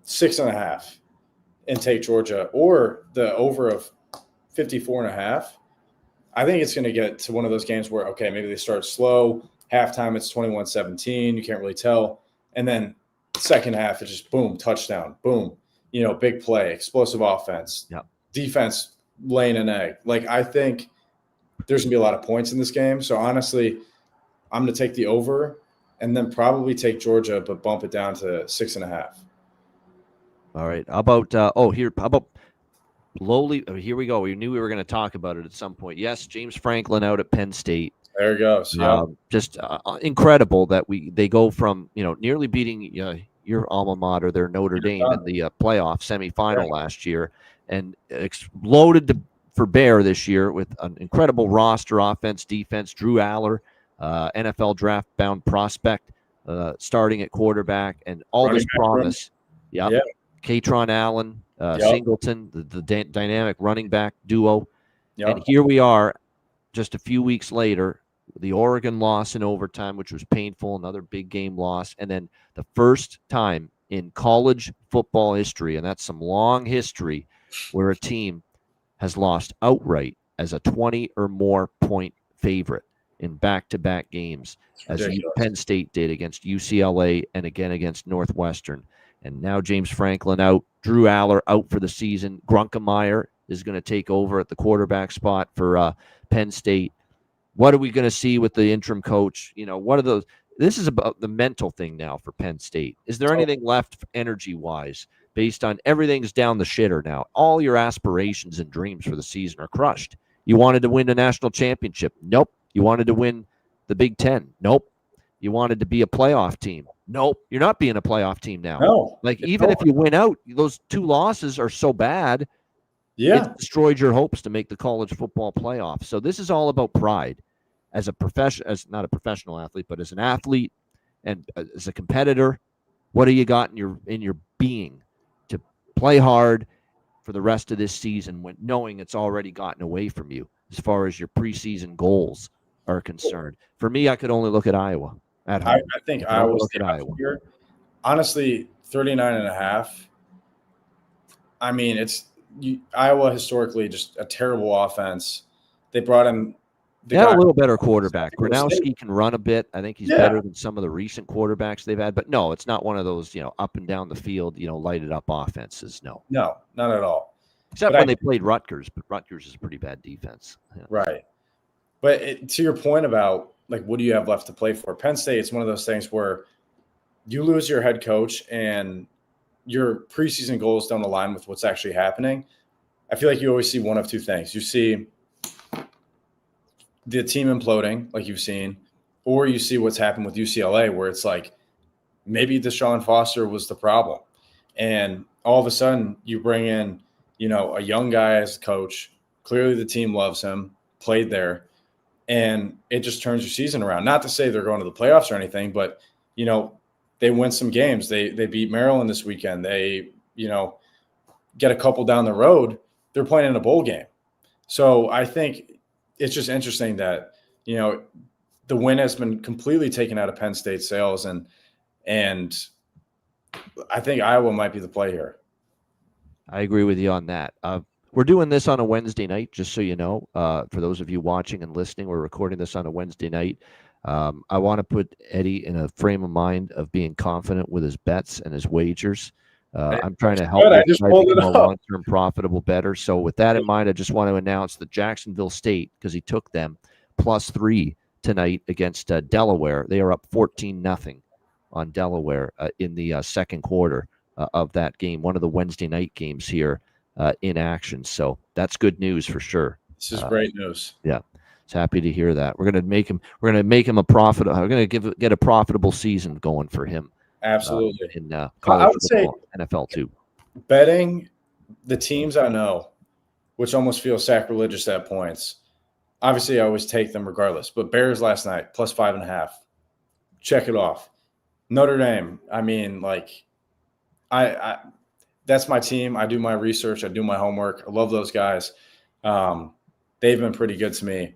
6.5 and take Georgia, or the over of 54.5. I think it's going to get to one of those games where, okay, maybe they start slow. Halftime, it's 21-17. You can't really tell. And then second half, it's just boom, touchdown, boom. Big play, explosive offense, defense laying an egg. Like, I think there's going to be a lot of points in this game. So, honestly, I'm going to take the over and then probably take Georgia, but bump it down to 6.5. All right. How about lowly. Here we go. We knew we were going to talk about it at some point. Yes, James Franklin out at Penn State. There it goes. Yeah. Just incredible that they go from nearly beating your alma mater, their Notre Dame, in the playoff semifinal last year, and exploded for Bear this year with an incredible roster, offense, defense. Drew Aller, NFL draft bound prospect, starting at quarterback, and all this promise. Yep. Yeah. Katron Allen, Singleton, the dynamic running back duo. Yep. And here we are just a few weeks later, the Oregon loss in overtime, which was painful, another big game loss. And then the first time in college football history, and that's some long history, where a team has lost outright as a 20 or more point favorite in back-to-back games, as Penn State did against UCLA and again against Northwestern. And now James Franklin out, Drew Aller out for the season. Grunkemeyer is going to take over at the quarterback spot for Penn State. What are we going to see with the interim coach? What are those? This is about the mental thing now for Penn State. Is there anything left energy-wise based on everything's down the shitter now? All your aspirations and dreams for the season are crushed. You wanted to win a national championship. Nope. You wanted to win the Big Ten. Nope. You wanted to be a playoff team. Nope. You're not being a playoff team now. No. Even if you win out, those 2 losses are so bad. Yeah. It destroyed your hopes to make the college football playoff. So this is all about pride as a not a professional athlete, but as an athlete and as a competitor. What do you got in your being to play hard for the rest of this season when knowing it's already gotten away from you as far as your preseason goals are concerned? For me, I could only look at Iowa at home. I think Iowa's look at Iowa here. Honestly, 39.5. I mean, Iowa historically just a terrible offense. They brought in they had a little better quarterback. Gronowski can run a bit. I think he's better than some of the recent quarterbacks they've had. But no, it's not one of those up and down the field lighted up offenses. No, not at all. Except when they played Rutgers, but Rutgers is a pretty bad defense. Yeah. Right. But to your point about what do you have left to play for? Penn State, it's one of those things where you lose your head coach and your preseason goals don't align with what's actually happening. I feel like you always see one of two things. You see the team imploding, like you've seen, or you see what's happened with UCLA, where it's maybe Deshaun Foster was the problem. And all of a sudden you bring in, a young guy as coach. Clearly the team loves him, played there, and it just turns your season around. Not to say they're going to the playoffs or anything, but, they win some games. They beat Maryland this weekend. They, get a couple down the road. They're playing in a bowl game. So I think it's just interesting that, the win has been completely taken out of Penn State sails, and I think Iowa might be the play here. I agree with you on that. We're doing this on a Wednesday night, just so you know. For those of you watching and listening, we're recording this on a Wednesday night. I want to put Eddie in a frame of mind of being confident with his bets and his wagers. I'm trying to help him become a long-term profitable better. So with that in mind, I just want to announce that Jacksonville State, because he took them, +3 tonight against Delaware. They are up 14-0 on Delaware in the second quarter of that game, one of the Wednesday night games here in action. So that's good news for sure. This is great news. Yeah. Happy to hear that. We're going to make him a profit. We're going to get a profitable season going for him. Absolutely. In college football, NFL too. Betting the teams I know, which almost feels sacrilegious at points. Obviously, I always take them regardless. But Bears last night, +5.5. Check it off. Notre Dame. I mean, I that's my team. I do my research. I do my homework. I love those guys. They've been pretty good to me.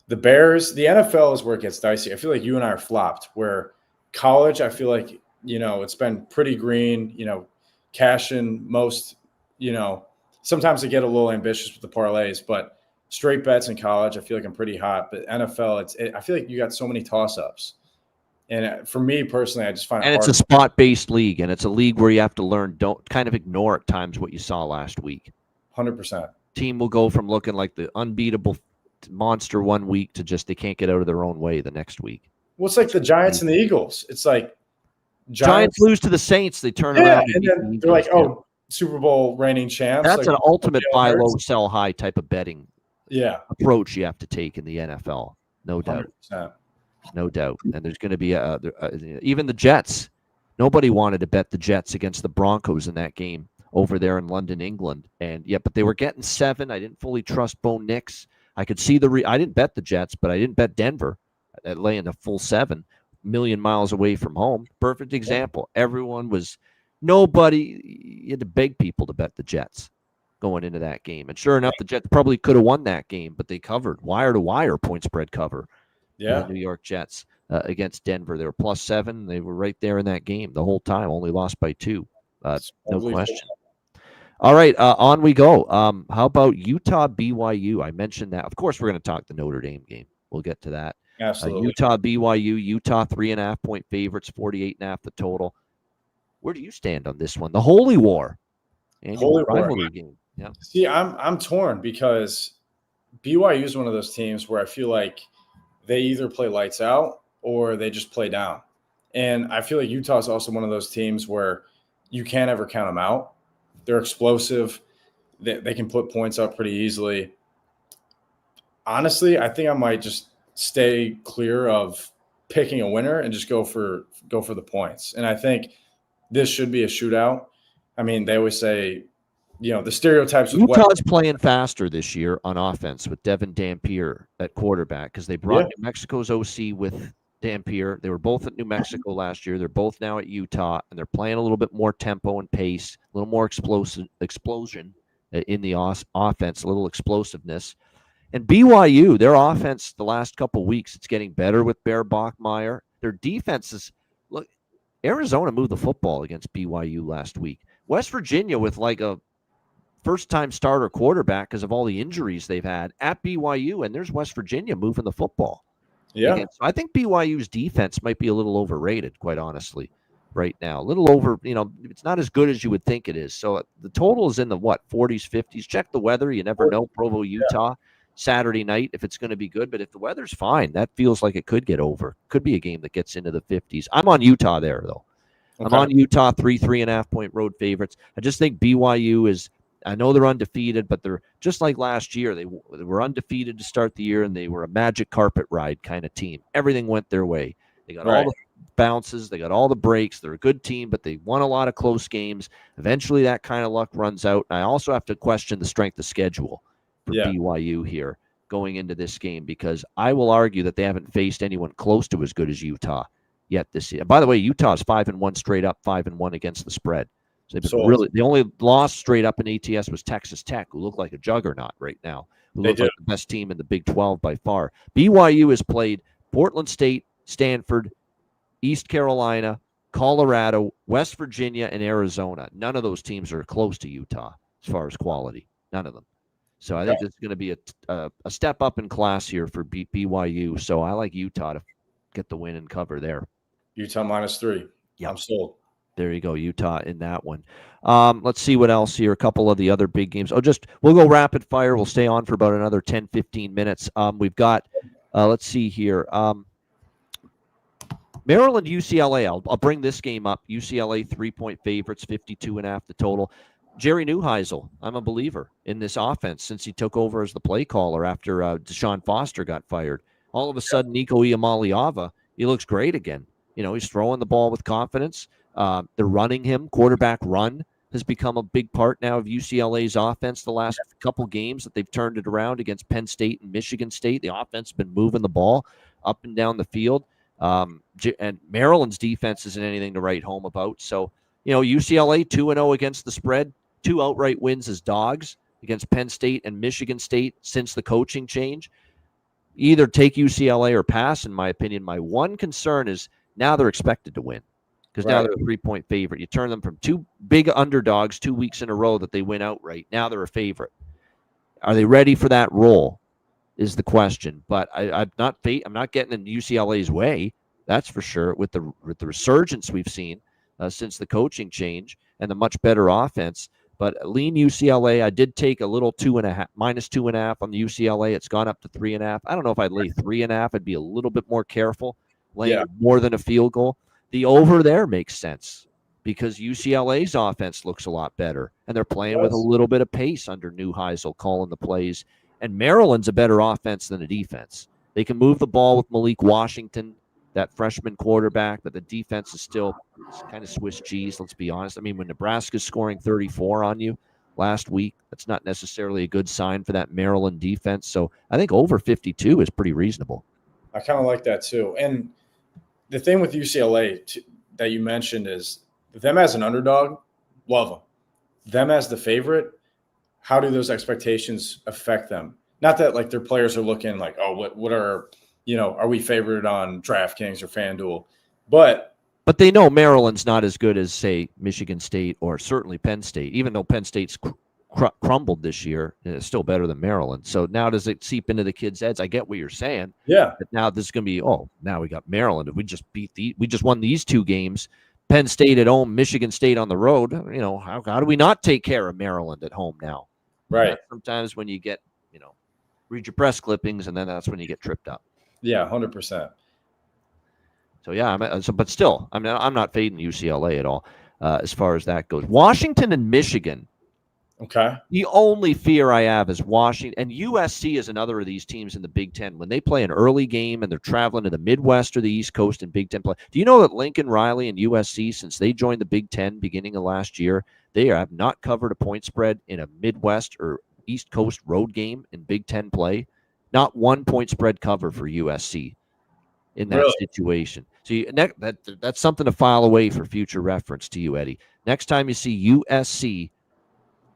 The Bears, the NFL is where it gets dicey. I feel like you and I are flopped, where college, I feel like, it's been pretty green, cash in most, sometimes I get a little ambitious with the parlays, but straight bets in college, I feel like I'm pretty hot. But NFL, I feel like you got so many toss-ups. And for me personally, I just find it hard. And it's a spot-based league, and it's a league where you have to learn, don't kind of ignore at times what you saw last week. 100%. Team will go from looking like the unbeatable monster one week to just they can't get out of their own way the next week. Well, it's like the Giants and the Eagles. It's like Giants lose to the Saints, they turn around. And then they're like, oh, Super Bowl reigning champs. That's Like an ultimate buy Jalen low, Hurts. sell high type of betting Yeah, approach you have to take in the NFL. No doubt. 100%. No doubt. And there's going to be even the Jets. Nobody wanted to bet the Jets against the Broncos in that game over there in London, England. And yeah, but they were getting 7. I didn't fully trust Bo Nix. I could see I didn't bet the Jets, but I didn't bet Denver at laying a full 7, million miles away from home. Perfect example. Everyone was nobody. You had to beg people to bet the Jets going into that game. And sure enough, the Jets probably could have won that game, but they covered wire to wire point spread cover. Yeah. The New York Jets against Denver. They were +7. They were right there in that game the whole time, only lost by 2. No question. All right, on we go. How about Utah BYU? I mentioned that. Of course, we're going to talk the Notre Dame game. We'll get to that. Absolutely. Utah BYU, Utah 3.5 point favorites, 48.5 the total. Where do you stand on this one? The Holy War, annual rivalry game. Yeah. See, I'm torn because BYU is one of those teams where I feel like they either play lights out or they just play down. And I feel like Utah is also one of those teams where you can't ever count them out. They're explosive. They can put points up pretty easily. Honestly, I think I might just stay clear of picking a winner and just go for the points. And I think this should be a shootout. I mean, they always say, the stereotypes. Utah's playing faster this year on offense with Devin Dampier at quarterback because they brought New Mexico's OC with Dampier. They were both at New Mexico last year. They're both now at Utah, and they're playing a little bit more tempo and pace, a little more explosion in the offense, a little explosiveness. And BYU, their offense the last couple of weeks, it's getting better with Bear Bachmeier. Their defense is – look, Arizona moved the football against BYU last week. West Virginia with like a first-time starter quarterback because of all the injuries they've had at BYU, and there's West Virginia moving the football. Yeah. Again. So I think BYU's defense might be a little overrated, quite honestly, right now. A little over, it's not as good as you would think it is. So the total is in the, 40s, 50s. Check the weather. You never know. Provo, Utah, Saturday night, if it's going to be good. But if the weather's fine, that feels like it could get over. Could be a game that gets into the 50s. I'm on Utah there, though. Okay. I'm on Utah, 3.5 point road favorites. I just think BYU is, I know they're undefeated, but they're just like last year. They were undefeated to start the year, and they were a magic carpet ride kind of team. Everything went their way. They got all the bounces. They got all the breaks. They're a good team, but they won a lot of close games. Eventually, that kind of luck runs out. I also have to question the strength of schedule for BYU here going into this game because I will argue that they haven't faced anyone close to as good as Utah yet this year. By the way, Utah's 5-1 straight up, 5-1 against the spread. So the only loss straight up in ATS was Texas Tech, who look like a juggernaut right now, who look like the best team in the Big 12 by far. BYU has played Portland State, Stanford, East Carolina, Colorado, West Virginia, and Arizona. None of those teams are close to Utah as far as quality. None of them. So I think it's going to be a step up in class here for BYU. So I like Utah to get the win and cover there. Utah -3. Yep. I'm sold. There you go, Utah in that one. Let's see what else here. A couple of the other big games. We'll go rapid fire. We'll stay on for about another 10, 15 minutes. We've got, let's see here. Maryland, UCLA. I'll bring this game up. UCLA 3-point favorites, 52.5 the total. Jerry Neuheisel, I'm a believer in this offense since he took over as the play caller after Deshaun Foster got fired. All of a sudden, Nico Iamaleava, he looks great again. He's throwing the ball with confidence. They're running him. Quarterback run has become a big part now of UCLA's offense the last couple games that they've turned it around against Penn State and Michigan State. The offense has been moving the ball up and down the field. And Maryland's defense isn't anything to write home about. So, UCLA 2-0 against the spread, 2 outright wins as dogs against Penn State and Michigan State since the coaching change. Either take UCLA or pass, in my opinion. My one concern is now they're expected to win. Because now they're a 3-point favorite. You turn them from 2 big underdogs 2 weeks in a row that they win outright. Now they're a favorite. Are they ready for that role? Is the question. But I'm not getting in UCLA's way. That's for sure. With the resurgence we've seen since the coaching change and the much better offense. But lean UCLA. I did take a little -2.5 on the UCLA. It's gone up to 3.5. I don't know if I'd lay 3.5. I'd be a little bit more careful, laying more than a field goal. The over there makes sense because UCLA's offense looks a lot better, and they're playing with a Yes. little bit of pace under Neuheisel calling the plays. And Maryland's a better offense than a defense. They can move the ball with Malik Washington, that freshman quarterback, but the defense is still kind of Swiss cheese, let's be honest. I mean, when Nebraska's scoring 34 on you last week, that's not necessarily a good sign for that Maryland defense. So I think over 52 is pretty reasonable. I kind of like that too. And the thing with UCLA that you mentioned is them as an underdog, love them. Them as the favorite, how do those expectations affect them? Not that like their players are looking like, oh, what are, are we favored on DraftKings or FanDuel? But they know Maryland's not as good as, say, Michigan State or certainly Penn State, even though Penn State's crumbled this year. It's still better than Maryland. So now does it seep into the kids' heads? I get what you're saying. Yeah. But now this is going to be, now we got Maryland. If we just we just won these two games, Penn State at home, Michigan State on the road. How do we not take care of Maryland at home now? Right. That's sometimes when you get, read your press clippings, and then that's when you get tripped up. Yeah, 100%. So, yeah, but still, I'm not fading UCLA at all as far as that goes. Washington and Michigan. Okay. The only fear I have is Washington. And USC is another of these teams in the Big Ten. When they play an early game and they're traveling to the Midwest or the East Coast in Big Ten play. Do you know that Lincoln Riley and USC, since they joined the Big Ten beginning of last year, they have not covered a point spread in a Midwest or East Coast road game in Big Ten play? Not 1 point spread cover for USC in that situation. So that's something to file away for future reference to you, Eddie. Next time you see USC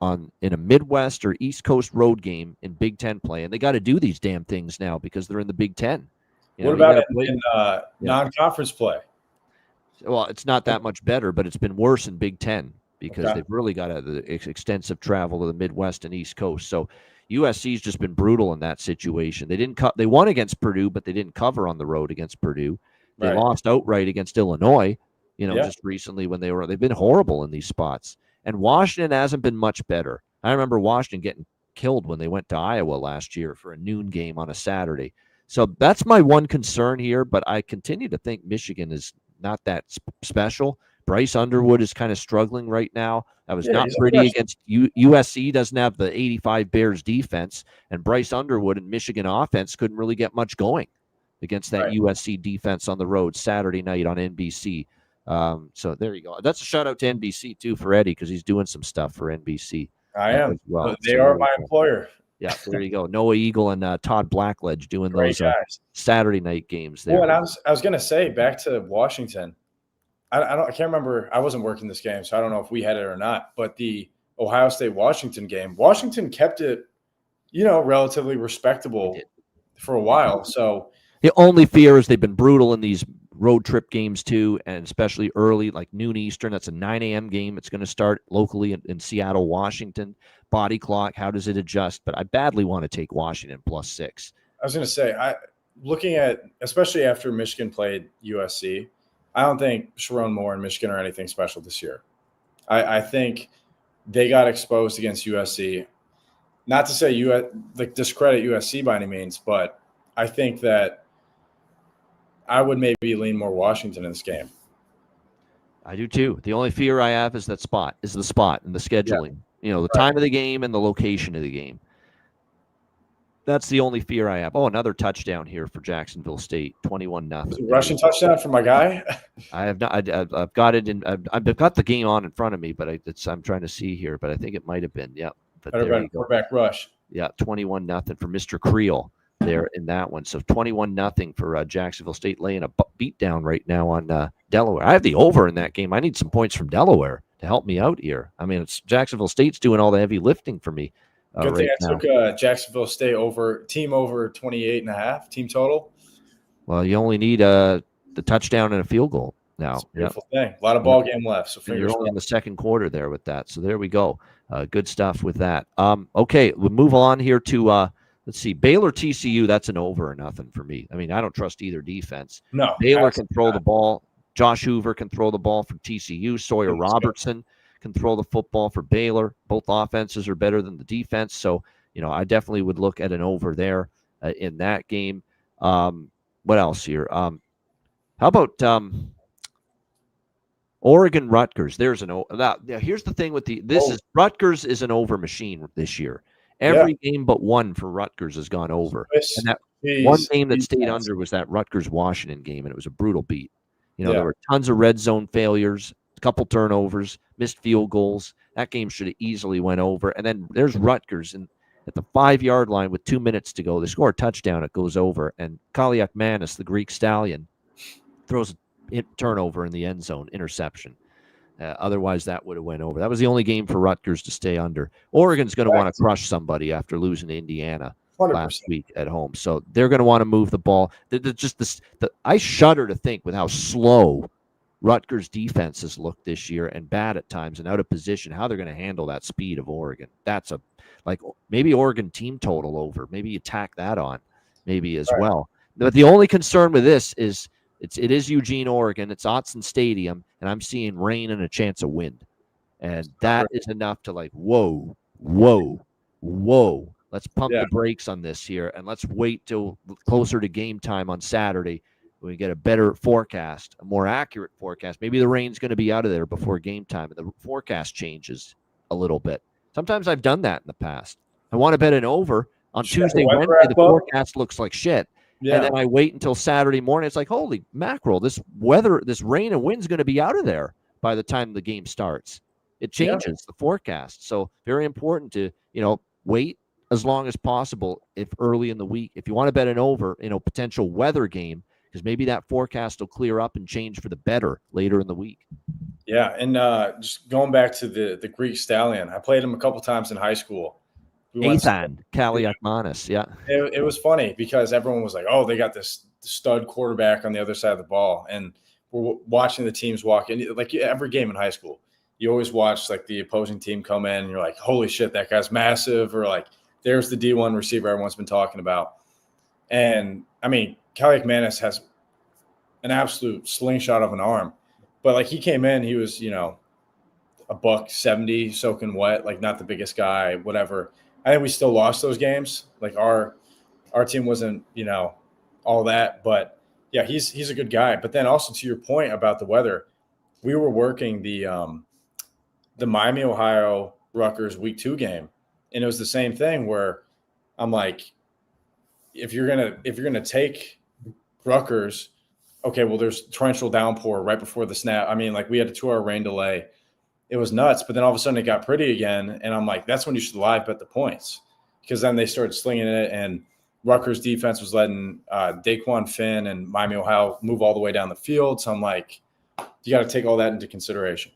in a Midwest or East Coast road game in Big Ten play, and they got to do these damn things now because they're in the Big Ten. What about in non-conference play? Well, it's not that much better, but it's been worse in Big Ten because they've really got extensive travel to the Midwest and East Coast. So USC's just been brutal in that situation. They won against Purdue, but they didn't cover on the road against Purdue. They lost outright against Illinois, just recently when they've been horrible in these spots. And Washington hasn't been much better. I remember Washington getting killed when they went to Iowa last year for a noon game on a Saturday. So that's my one concern here, but I continue to think Michigan is not that special. Bryce Underwood is kind of struggling right now. That was not pretty against USC. Doesn't have the 85 Bears defense, and Bryce Underwood and Michigan offense couldn't really get much going against that USC defense on the road Saturday night on NBC. So there you go. That's a shout out to NBC too for Eddie because he's doing some stuff for NBC. I am. Well, they are my employer. Yeah, there you go. Noah Eagle and Todd Blackledge doing those Saturday night games there. Well, and I was going to say back to Washington. I can't remember. I wasn't working this game, so I don't know if we had it or not. But the Ohio State Washington game, Washington kept it, relatively respectable for a while. So the only fear is they've been brutal in these road trip games too, and especially early, like noon Eastern. That's a 9 a.m. game. It's going to start locally in Seattle, Washington. Body clock, how does it adjust? But I badly want to take Washington +6. I was going to say, looking at, especially after Michigan played USC, I don't think Sharon Moore and Michigan are anything special this year. I think they got exposed against USC. Not to say discredit USC by any means, but I think that I would maybe lean more Washington in this game. I do too. The only fear I have is the spot and the scheduling. The time of the game and the location of the game. That's the only fear I have. Oh, another touchdown here for Jacksonville State, 21-0. Rushing touchdown for my guy. I have not. I've got it in. I've got the game on in front of me, but I'm trying to see here. But I think it might have been. Yep. But better quarterback rush. Yeah, 21-0 for Mr. Creel there in that one. So 21-0 for Jacksonville State, laying a beat down right now on Delaware. I have the over in that game. I need some points from Delaware to help me out here. I mean, it's Jacksonville State's doing all the heavy lifting for me. Good thing I took Jacksonville State over 28.5 team total. Well, you only need the touchdown and a field goal now. That's a beautiful thing. A lot of ball game left. So you're only in the second quarter there with that. So there we go. Good stuff with that. Okay, we'll move on here to let's see, Baylor TCU. That's an over or nothing for me. I mean, I don't trust either defense. No, Baylor can throw the ball. Josh Hoover can throw the ball for TCU. Sawyer Robertson can throw the football for Baylor. Both offenses are better than the defense. So, I definitely would look at an over there in that game. What else here? How about Oregon Rutgers. There's an now, here's the thing with Oh, Rutgers is an over machine this year. yeah. Every game but one for Rutgers has gone over. And Swiss that one cheese game that stayed defense. under was that Rutgers Washington game, and it was a brutal beat. There Yeah. were tons of red zone failures, a couple turnovers, missed field goals. That game should have easily went over. And then there's Rutgers at the 5-yard line with 2 minutes to go. They score a touchdown, it goes over, and Kaliakmanis, the Greek stallion, throws a turnover in the end zone, interception. Otherwise, that would have went over. That was the only game for Rutgers to stay under. Oregon's going to want to crush somebody after losing to Indiana 100%. last week at home, so they're going to want to move the ball. I shudder to think with how slow Rutgers defenses look this year and bad at times and out of position, how they're going to handle that speed of Oregon. That's maybe Oregon team total over. Maybe you tack that on, maybe as well. But the only concern with this is it is Eugene, Oregon. It's Autzen Stadium, and I'm seeing rain and a chance of wind. And that is enough to whoa. Let's pump the brakes on this here, and let's wait till closer to game time on Saturday when we get a better forecast, a more accurate forecast. Maybe the rain's going to be out of there before game time, and the forecast changes a little bit. Sometimes I've done that in the past. I want to bet an over on Tuesday, Wednesday. The forecast looks like shit. Yeah. And then I wait until Saturday morning. It's like, holy mackerel, this weather, this rain and wind's going to be out of there by the time the game starts. It changes the forecast. So very important to, wait as long as possible if early in the week. If you want to bet an over, potential weather game, because maybe that forecast will clear up and change for the better later in the week. Yeah, and just going back to the Greek stallion, I played him a couple times in high school. Ethan Kaliakmanis, yeah. It was funny because everyone was like, oh, they got this stud quarterback on the other side of the ball. And we're watching the teams walk in. Like every game in high school, you always watch the opposing team come in and you're like, holy shit, that guy's massive. Or there's the D1 receiver everyone's been talking about. And, I mean, Kaliakmanis has an absolute slingshot of an arm. But, he came in, he was, a $170 soaking wet, not the biggest guy, whatever. I think we still lost those games. Our team wasn't, all that. But, yeah, he's a good guy. But then also to your point about the weather, we were working the Miami, Ohio, Rutgers week 2 game. And it was the same thing where I'm like, if you're gonna take Rutgers, okay, well, there's torrential downpour right before the snap. I mean, we had a 2-hour rain delay. It was nuts, but then all of a sudden it got pretty again. And I'm like, that's when you should live bet the points, because then they started slinging it, and Rutgers defense was letting Daquan Finn and Miami, Ohio move all the way down the field. So I'm like, you got to take all that into consideration.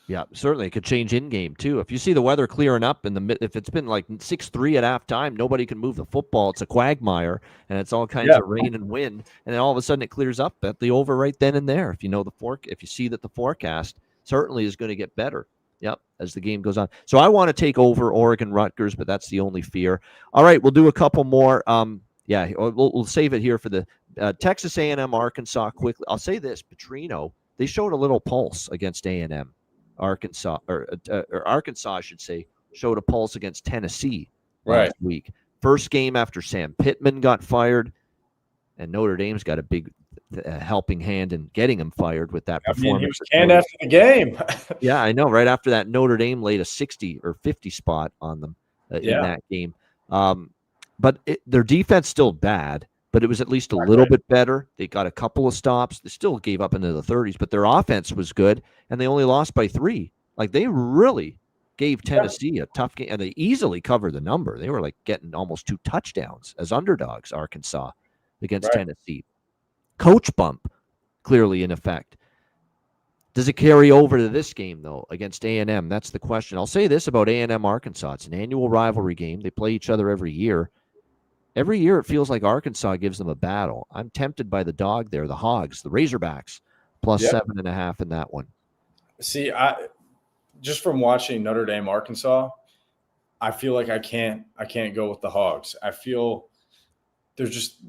Yeah, certainly. It could change in game too. If you see the weather clearing up if it's been 6-3 at halftime, nobody can move the football. It's a quagmire, and it's all kinds of rain and wind. And then all of a sudden it clears up. Bet the over right then and there. If you know if you see that the forecast certainly is going to get better. Yep, as the game goes on. So I want to take over Oregon Rutgers, but that's the only fear. All right, we'll do a couple more. We'll save it here for the Texas A&M Arkansas quickly. I'll say this: Petrino, they showed a little pulse against A&M. Arkansas, or Arkansas, I should say, showed a pulse against Tennessee last week. First game after Sam Pittman got fired, and Notre Dame's got a big helping hand in getting him fired with that performance. He was canned after the game. Yeah, I know. Right after that, Notre Dame laid a 60 or 50 spot on them in that game. But their defense still bad, but it was at least a little bit better. They got a couple of stops. They still gave up into the 30s, but their offense was good, and they only lost by 3. They really gave Tennessee a tough game, and they easily covered the number. They were getting almost 2 touchdowns as underdogs, Arkansas, against Tennessee. Coach bump clearly in effect. Does it carry over to this game, though, against A&M? That's the question. I'll say this about A&M Arkansas. It's an annual rivalry game. They play each other every year. Every year it feels like Arkansas gives them a battle. I'm tempted by the dog there, the Hogs, the Razorbacks, plus 7.5 in that one. See, just from watching Notre Dame, Arkansas, I feel like I can't go with the Hogs. I feel they're just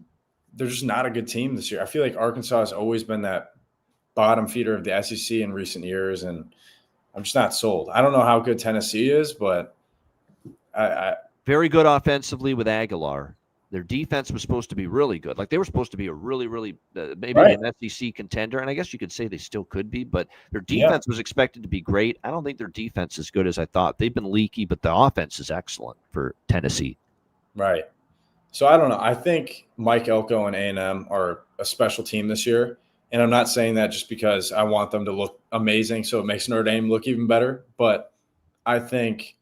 not a good team this year. I feel like Arkansas has always been that bottom feeder of the SEC in recent years, and I'm just not sold. I don't know how good Tennessee is, but very good offensively with Aguilar. Their defense was supposed to be really good. Like they were supposed to be a really, really maybe Right. an SEC contender, and I guess you could say they still could be. But their Yeah. defense was expected to be great. I don't think their defense is as good as I thought. They've been leaky, but the offense is excellent for Tennessee. Right. So I don't know. I think Mike Elko and A&M are a special team this year. And I'm not saying that just because I want them to look amazing, so it makes Notre Dame look even better. But I think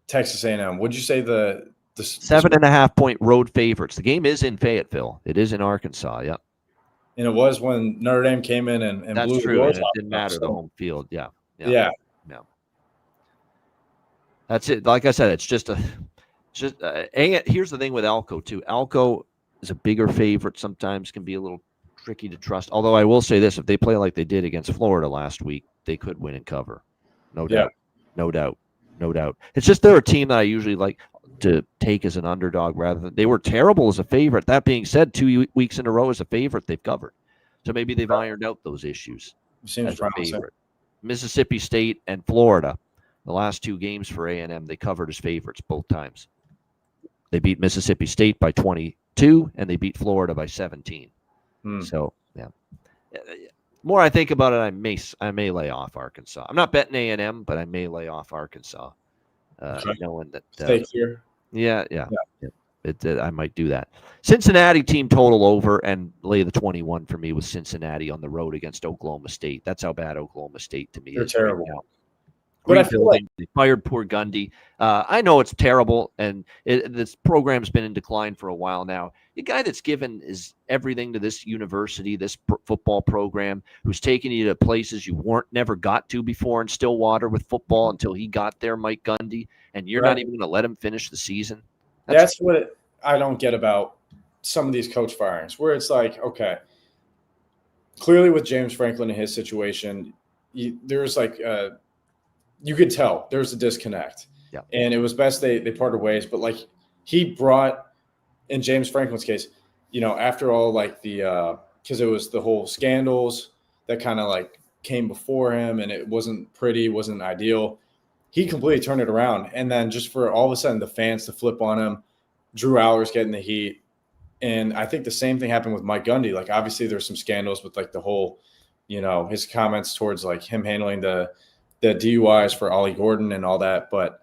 Texas A&M. Would you say the 7.5 point road favorites? The game is in Fayetteville. It is in Arkansas. Yep. And it was when Notre Dame came in and That's blew the true. doors And it off didn't them. matter the So, home field. Yeah. yeah. That's it. Like I said, it's just here's the thing with Elko too. Elko is a bigger favorite. Sometimes can be a little tricky to trust. Although I will say this: if they play like they did against Florida last week, they could win and cover. No doubt. No doubt. No doubt. It's just they're a team that I usually like to take as an underdog rather than they were terrible as a favorite. That being said, 2 weeks in a row as a favorite, they've covered. So maybe they've ironed out those issues Seems as a promising. favorite. Mississippi State and Florida, the last 2 games for A&M, they covered as favorites both times. They beat Mississippi State by 22, and they beat Florida by 17. So, yeah. More I think about it, I may lay off Arkansas. I'm not betting A&M, but I may lay off Arkansas, knowing that. Stay here. Yeah. I might do that. Cincinnati team total over and lay the 21 for me with Cincinnati on the road against Oklahoma State. That's how bad Oklahoma State to me They're is terrible. right now. But I feel like they fired poor Gundy. I know it's terrible, and this program's been in decline for a while now. The guy that's given is everything to this university, this football program, who's taken you to places you never got to before in Stillwater with football until he got there, Mike Gundy, and you're not even going to let him finish the season. That's what I don't get about some of these coach firings, where it's like, okay, clearly with James Franklin and his situation, there's like you could tell there's a disconnect. Yeah. And it was best they parted ways. But like he brought, in James Franklin's case, after all like the because it was the whole scandals that kind of like came before him and it wasn't pretty, wasn't ideal. He completely turned it around. And then just for all of a sudden the fans to flip on him, Drew Allers getting the heat. And I think the same thing happened with Mike Gundy. Like obviously there's some scandals with like the whole, his comments towards like him handling the DUIs for Ollie Gordon and all that. But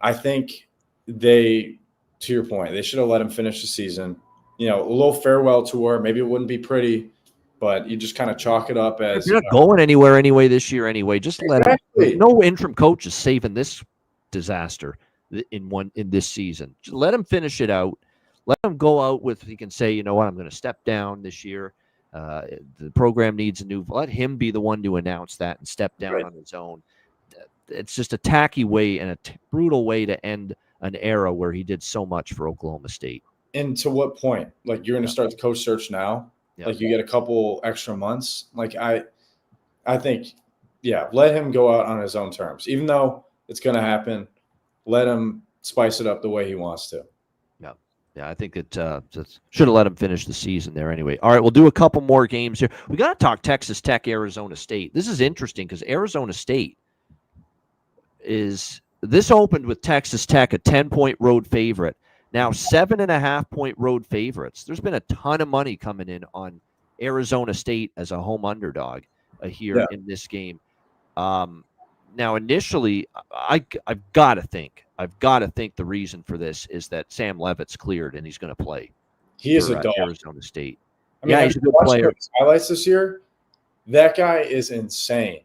I think to your point, they should have let him finish the season. A little farewell tour. Maybe it wouldn't be pretty, but you just kind of chalk it up as you're not going anywhere anyway this year anyway. Just let him. No interim coach is saving this disaster in this season. Just let him finish it out. Let him go out with. He can say, you know what, I'm going to step down this year. The program needs a new. Let him be the one to announce that and step down on his own. It's just a tacky way and a brutal way to end an era where he did so much for Oklahoma State. And to what point? Like you're going to start the coach search now? Yeah. Like you get a couple extra months? Like I think, let him go out on his own terms. Even though it's going to happen, let him spice it up the way he wants to. Yeah, I think it should have let him finish the season there anyway. All right, we'll do a couple more games here. We got to talk Texas Tech, Arizona State. This is interesting because Arizona State this opened with Texas Tech, a 10-point road favorite. Now 7.5-point road favorites. There's been a ton of money coming in on Arizona State as a home underdog here in this game. Now, initially, I've got to think the reason for this is that Sam Levitt's cleared and he's going to play. He is a dog. Arizona State. I mean, he's a good player. Highlights this year. That guy is insane.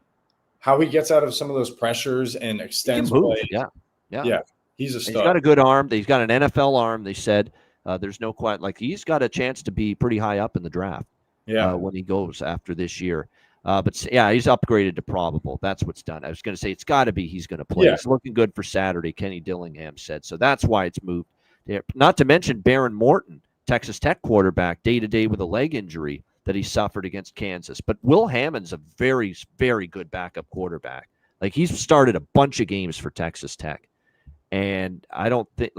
How he gets out of some of those pressures and extends plays. Yeah. He's a stud. He's got a good arm. He's got an NFL arm. They said there's no quite like he's got a chance to be pretty high up in the draft. When he goes after this year. But he's upgraded to probable. That's what's done. I was going to say it's got to be he's going to play. Yeah. It's looking good for Saturday, Kenny Dillingham said. So that's why it's moved. Not to mention Baron Morton, Texas Tech quarterback, day-to-day with a leg injury that he suffered against Kansas. But Will Hammond's a very, very good backup quarterback. Like he's started a bunch of games for Texas Tech. And I don't think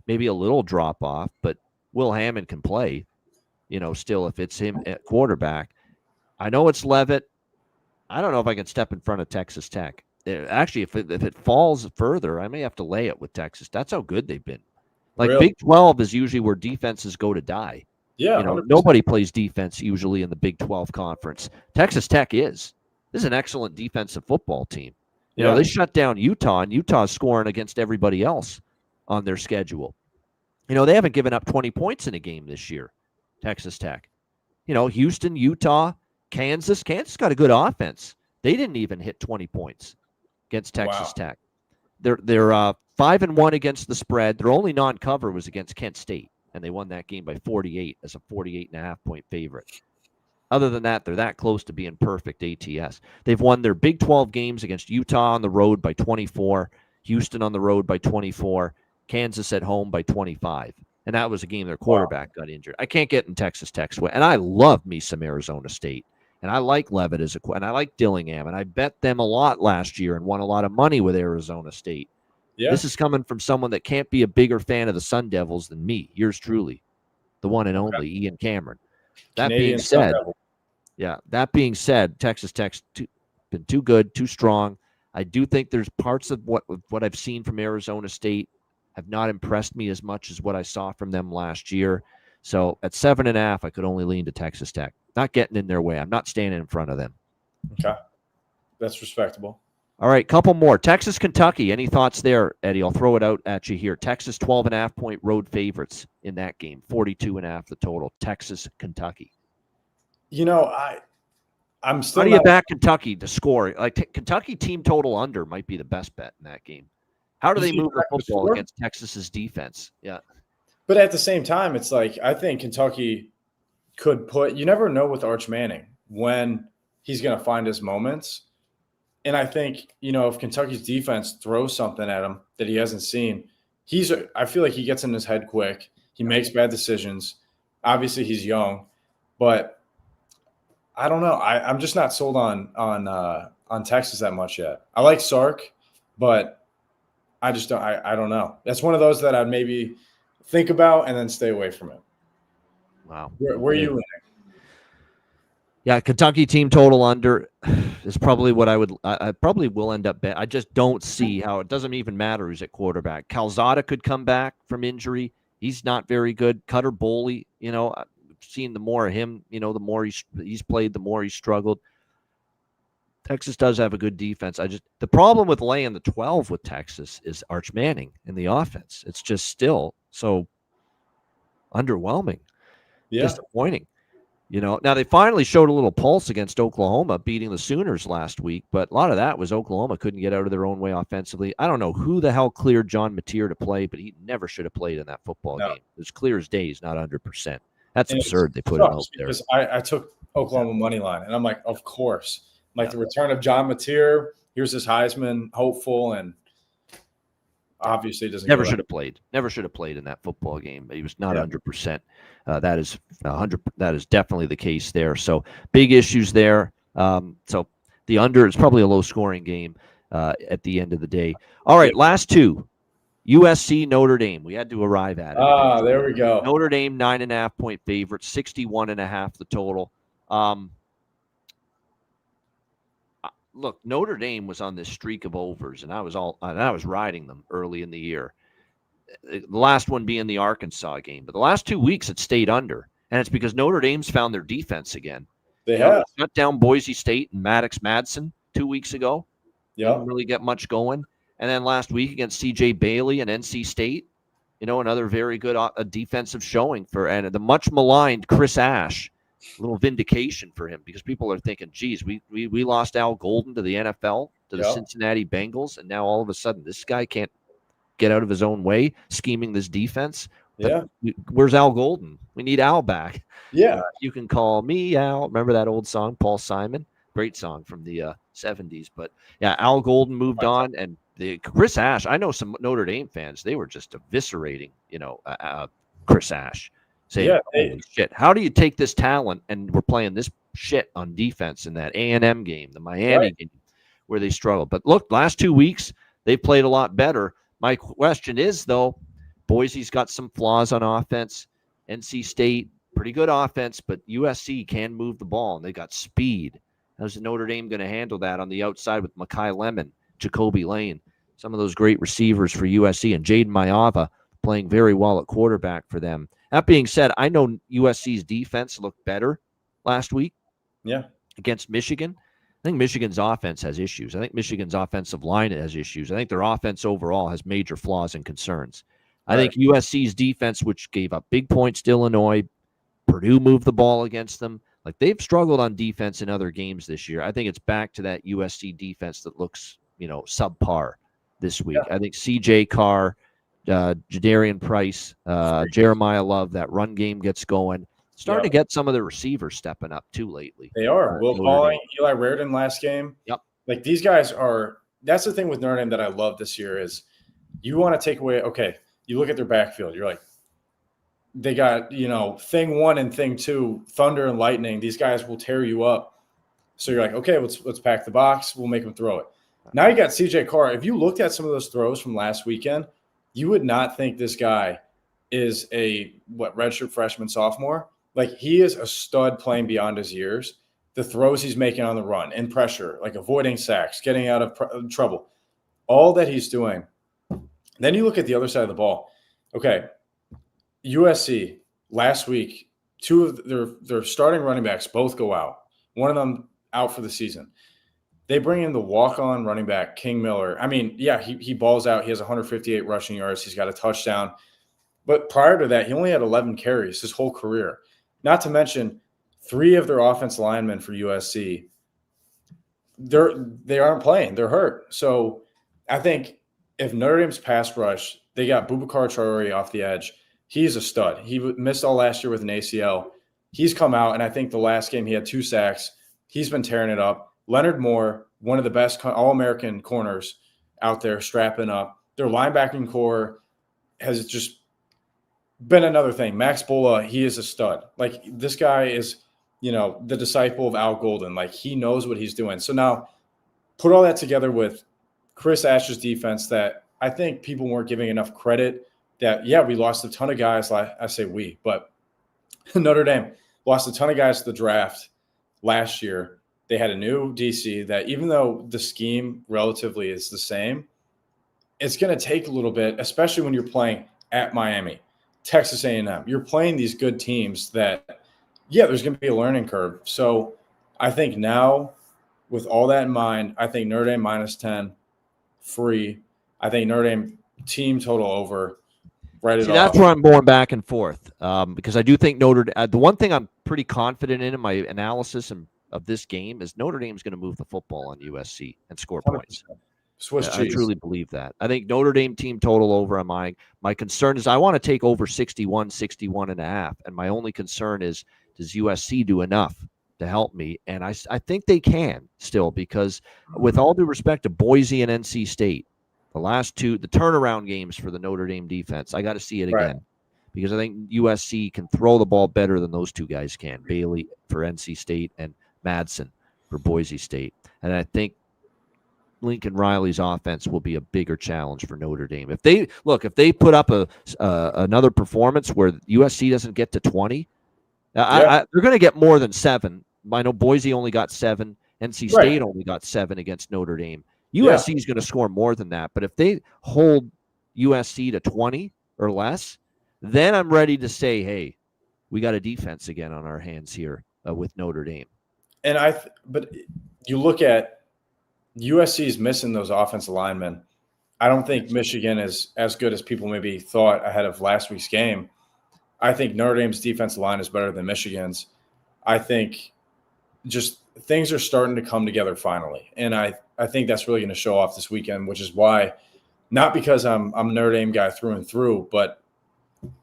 maybe a little drop off, but Will Hammond can play, still if it's him at quarterback. I know it's Levitt. I don't know if I can step in front of Texas Tech. Actually, if it falls further, I may have to lay it with Texas. That's how good they've been. Like Really? Big 12 is usually where defenses go to die. Yeah, You know, 100%. nobody plays defense usually in the Big 12 conference. Texas Tech is. This is an excellent defensive football team. You know, Yeah. they shut down Utah, and Utah's scoring against everybody else on their schedule. You know, they haven't given up 20 points in a game this year, Texas Tech. You know, Houston, Utah, Kansas. Kansas got a good offense. They didn't even hit 20 points against Texas Wow. Tech. They're 5-1 against the spread. Their only non-cover was against Kent State, and they won that game by 48 as a 48.5-point favorite. Other than that, they're that close to being perfect ATS. They've won their Big 12 games against Utah on the road by 24, Houston on the road by 24, Kansas at home by 25. And that was a game their quarterback got injured. I can't get in Texas Tech's way. And I love me some Arizona State. And I like Levitt and I like Dillingham. And I bet them a lot last year and won a lot of money with Arizona State. Yeah. This is coming from someone that can't be a bigger fan of the Sun Devils than me. Yours truly, the one and only Ian Cameron. That Canadian being said, Sun Devil. that being said, Texas Tech's been too good, too strong. I do think there's parts of what I've seen from Arizona State have not impressed me as much as what I saw from them last year. So at 7.5, I could only lean to Texas Tech. Not getting in their way. I'm not standing in front of them. Okay. That's respectable. All right, couple more. Texas, Kentucky. Any thoughts there, Eddie? I'll throw it out at you here. Texas 12.5-point road favorites in that game. 42.5 the total. Texas, Kentucky. You know, I'm still. How do you back Kentucky to score? Like Kentucky team total under might be the best bet in that game. How do they move the football against Texas's defense? Yeah. But at the same time, it's like I think Kentucky could put – you never know with Arch Manning when he's going to find his moments. And I think, you know, if Kentucky's defense throws something at him that he hasn't seen, I feel like he gets in his head quick. He makes bad decisions. Obviously, he's young. But I don't know. I'm just not sold on Texas that much yet. I like Sark, but I just don't. I don't know. That's one of those that I'd maybe think about and then stay away from it. Wow. Where are you leaning? Yeah, Kentucky team total under is probably what I probably will end up betting. I just don't see how it doesn't even matter who's at quarterback. Calzada could come back from injury. He's not very good. Cutter Boley, you know, I've seen the more of him, you know, the more he's played, the more he's struggled. Texas does have a good defense. The problem with laying the 12 with Texas is Arch Manning in the offense. It's just still so underwhelming, disappointing. You know, now they finally showed a little pulse against Oklahoma, beating the Sooners last week, but a lot of that was Oklahoma couldn't get out of their own way offensively. I don't know who the hell cleared John Mateer to play, but he never should have played in that football game. It was clear as day. He's not 100%. That's absurd. They put him out there. Because I took Oklahoma money line, and I'm like, of course. Like the return of John Mateer, here's this Heisman hopeful, and obviously doesn't. Never should have played. Never should have played in that football game. He was not 100%. That is 100. That is definitely the case there. So big issues there. So the under is probably a low-scoring game at the end of the day. All right, last two. USC Notre Dame. We had to arrive at it. There we go. Notre Dame 9.5-point favorite, 61.5 the total. Look, Notre Dame was on this streak of overs, and I was riding them early in the year. The last one being the Arkansas game, but the last 2 weeks it stayed under, and it's because Notre Dame's found their defense again. They have shut down Boise State and Maddox Madsen 2 weeks ago. Yeah, didn't really get much going, and then last week against C.J. Bailey and NC State, you know, another very good defensive showing and the much maligned Chris Ash. A little vindication for him because people are thinking, geez, we lost Al Golden to the NFL, to the Cincinnati Bengals, and now all of a sudden this guy can't get out of his own way scheming this defense. But where's Al Golden? We need Al back. Yeah. You can call me Al. Remember that old song, Paul Simon? Great song from the 70s. But, yeah, Al Golden moved on, and Chris Ash, I know some Notre Dame fans, they were just eviscerating, you know, Chris Ash. Saying, holy shit, how do you take this talent and we're playing this shit on defense in that A&M game, the Miami game, where they struggled. But look, last 2 weeks, they've played a lot better. My question is, though, Boise's got some flaws on offense. NC State, pretty good offense, but USC can move the ball, and they got speed. How's Notre Dame going to handle that on the outside with Mekhi Lemon, Jacoby Lane, some of those great receivers for USC, and Jaden Maiava playing very well at quarterback for them. That being said, I know USC's defense looked better last week against Michigan. I think Michigan's offense has issues. I think Michigan's offensive line has issues. I think their offense overall has major flaws and concerns. I think USC's defense, which gave up big points to Illinois, Purdue moved the ball against them. Like, they've struggled on defense in other games this year. I think it's back to that USC defense that looks, subpar this week. I think CJ Carr, Jadarian Price, Jeremiah Love, that run game gets going. Starting to get some of the receivers stepping up too lately. They are. Will Pauling, Eli Raridon last game. Yep. Like, these guys are – that's the thing with Notre Dame that I love this year is you want to take away – okay, you look at their backfield. You're like, they got, thing one and thing two, thunder and lightning. These guys will tear you up. So you're like, okay, let's pack the box. We'll make them throw it. Now you got CJ Carr. If you looked at some of those throws from last weekend, you would not think this guy is a redshirt freshman, sophomore. Like, he is a stud playing beyond his years. The throws he's making on the run, in pressure, like avoiding sacks, getting out of trouble, all that he's doing. Then you look at the other side of the ball. Okay, USC last week, two of their starting running backs both go out. One of them out for the season. They bring in the walk-on running back, King Miller. I mean, yeah, he balls out. He has 158 rushing yards. He's got a touchdown. But prior to that, he only had 11 carries his whole career. Not to mention, 3 of their offensive linemen for USC, they aren't playing. They're hurt. So I think if Notre Dame's pass rush, they got Boubacar Traore off the edge. He's a stud. He missed all last year with an ACL. He's come out, and I think the last game he had 2 sacks. He's been tearing it up. Leonard Moore, one of the best All-American corners out there, strapping up. Their linebacking core has just been another thing. Max Bola, he is a stud. Like, this guy is, the disciple of Al Golden. Like, he knows what he's doing. So now put all that together with Chris Ash's defense that I think people weren't giving enough credit that, we lost a ton of guys. I say we, but Notre Dame lost a ton of guys to the draft last year. They had a new DC that, even though the scheme relatively is the same, it's going to take a little bit, especially when you're playing at Miami, Texas A&M. You're playing these good teams that, there's going to be a learning curve. So I think now, with all that in mind, I think Notre Dame -10, free. I think Notre Dame team total over. That's where I'm going back and forth because I do think the one thing I'm pretty confident in my analysis of this game is Notre Dame's going to move the football on USC and score 100%. Points. Swiss cheese. I truly believe that. I think Notre Dame team total over on my concern is I want to take over 61 and a half. And my only concern is, does USC do enough to help me? And I think they can still, because with all due respect to Boise and NC State, the last 2, the turnaround games for the Notre Dame defense, I got to see it again. Because I think USC can throw the ball better than those 2 guys can. Bailey for NC State and Madsen for Boise State. And I think Lincoln Riley's offense will be a bigger challenge for Notre Dame. If they put up another performance where USC doesn't get to 20, they're going to get more than 7. I know Boise only got 7. NC State only got 7 against Notre Dame. USC is going to score more than that. But if they hold USC to 20 or less, then I'm ready to say, hey, we got a defense again on our hands here with Notre Dame. And but you look at USC's missing those offensive linemen. I don't think Michigan is as good as people maybe thought ahead of last week's game. I think Notre Dame's defensive line is better than Michigan's. I think just things are starting to come together finally. And I think that's really going to show off this weekend, which is why, not because I'm a Notre Dame guy through and through, but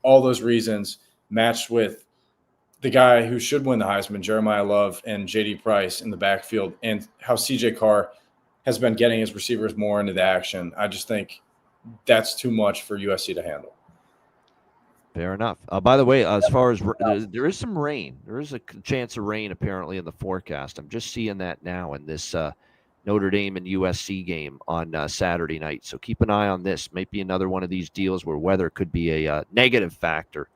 all those reasons matched with the guy who should win the Heisman, Jeremiah Love and J.D. Price in the backfield, and how C.J. Carr has been getting his receivers more into the action. I just think that's too much for USC to handle. Fair enough. By the way, as far as there is some rain. There is a chance of rain apparently in the forecast. I'm just seeing that now in this Notre Dame and USC game on Saturday night. So keep an eye on this. Might be another one of these deals where weather could be a negative factor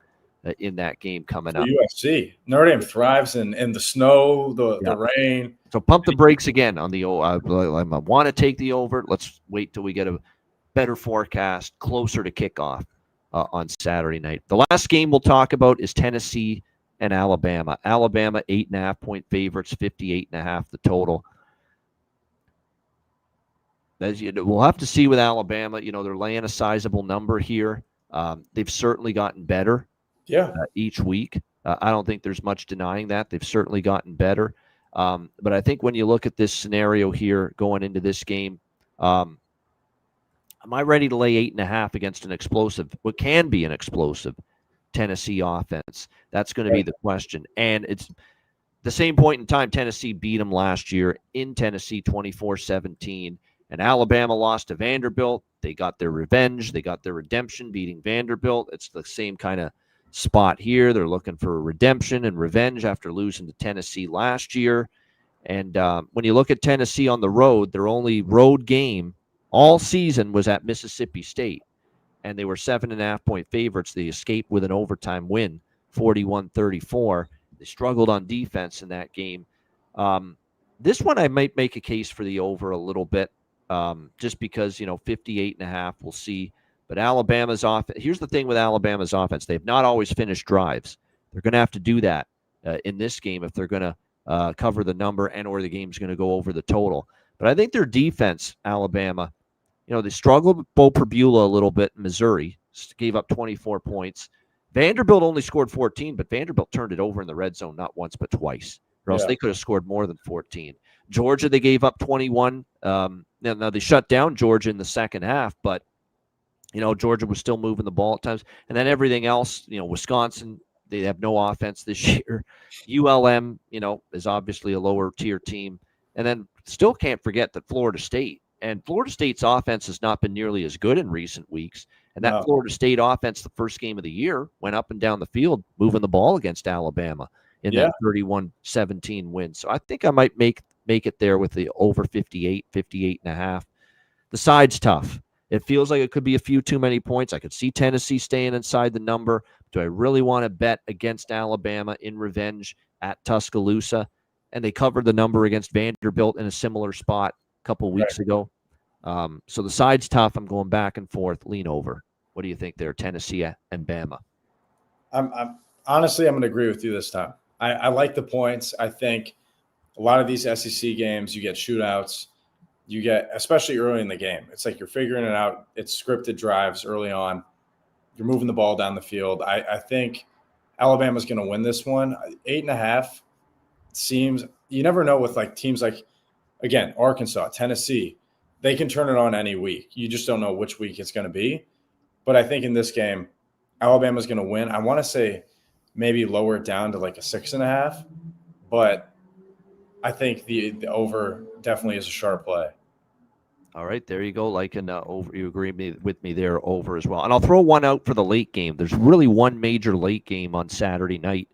in that game coming up. USC. Notre Dame thrives in the snow, the rain. So pump the brakes again on the I want to take the over. Let's wait till we get a better forecast closer to kickoff on Saturday night. The last game we'll talk about is Tennessee and Alabama. Alabama 8.5-point favorites, 58.5 the total. We'll have to see with Alabama. They're laying a sizable number here. They've certainly gotten better each week. I don't think there's much denying that. They've certainly gotten better. But I think when you look at this scenario here going into this game, am I ready to lay 8.5 against what can be an explosive Tennessee offense? That's going to be the question. And it's the same point in time. Tennessee beat them last year in Tennessee 24-17. And Alabama lost to Vanderbilt. They got their revenge. They got their redemption beating Vanderbilt. It's the same kind of spot here. They're looking for redemption and revenge after losing to Tennessee last year. And when you look at Tennessee on the road, their only road game all season was at Mississippi State. And they were 7.5-point favorites. They escaped with an overtime win, 41-34. They struggled on defense in that game. This one I might make a case for the over a little bit. Just because, 58.5, we'll see. But Alabama's offense, here's the thing with Alabama's offense. They have not always finished drives. They're going to have to do that in this game if they're going to cover the number or the game's going to go over the total. But I think their defense, Alabama, they struggled with Bo Perbula a little bit in Missouri, gave up 24 points. Vanderbilt only scored 14, but Vanderbilt turned it over in the red zone not once but twice, or else they could have scored more than 14. Georgia, they gave up 21. Now they shut down Georgia in the second half, but Georgia was still moving the ball at times. And then everything else, Wisconsin, they have no offense this year. ULM, is obviously a lower tier team. And then still can't forget that Florida State's offense has not been nearly as good in recent weeks. And that Florida State offense, the first game of the year, went up and down the field moving the ball against Alabama in that 31-17 win. So I think I might make it there with the over 58.5. The side's tough. It feels like it could be a few too many points. I could see Tennessee staying inside the number. Do I really want to bet against Alabama in revenge at Tuscaloosa? And they covered the number against Vanderbilt in a similar spot a couple weeks ago. So the side's tough. I'm going back and forth, lean over. What do you think there, Tennessee and Bama? Honestly, I'm going to agree with you this time. I like the points. I think a lot of these SEC games, you get shootouts. You get, especially early in the game, it's like you're figuring it out. It's scripted drives early on. You're moving the ball down the field. I think Alabama's going to win this one. 8.5 seems – you never know with like teams like, again, Arkansas, Tennessee. They can turn it on any week. You just don't know which week it's going to be. But I think in this game, Alabama's going to win. I want to say maybe lower it down to like a 6.5. But I think the over definitely is a sharp play. All right, there you go. Like an over, you agree with me there, over as well. And I'll throw one out for the late game. There's really one major late game on Saturday night.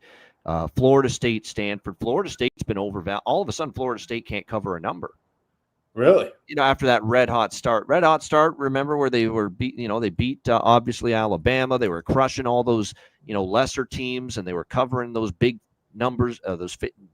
Florida State, Stanford. Florida State's been overvalued. All of a sudden, Florida State can't cover a number. Really? After that red hot start. Remember where they were beat, they beat obviously Alabama. They were crushing all those, lesser teams, and they were covering those big numbers,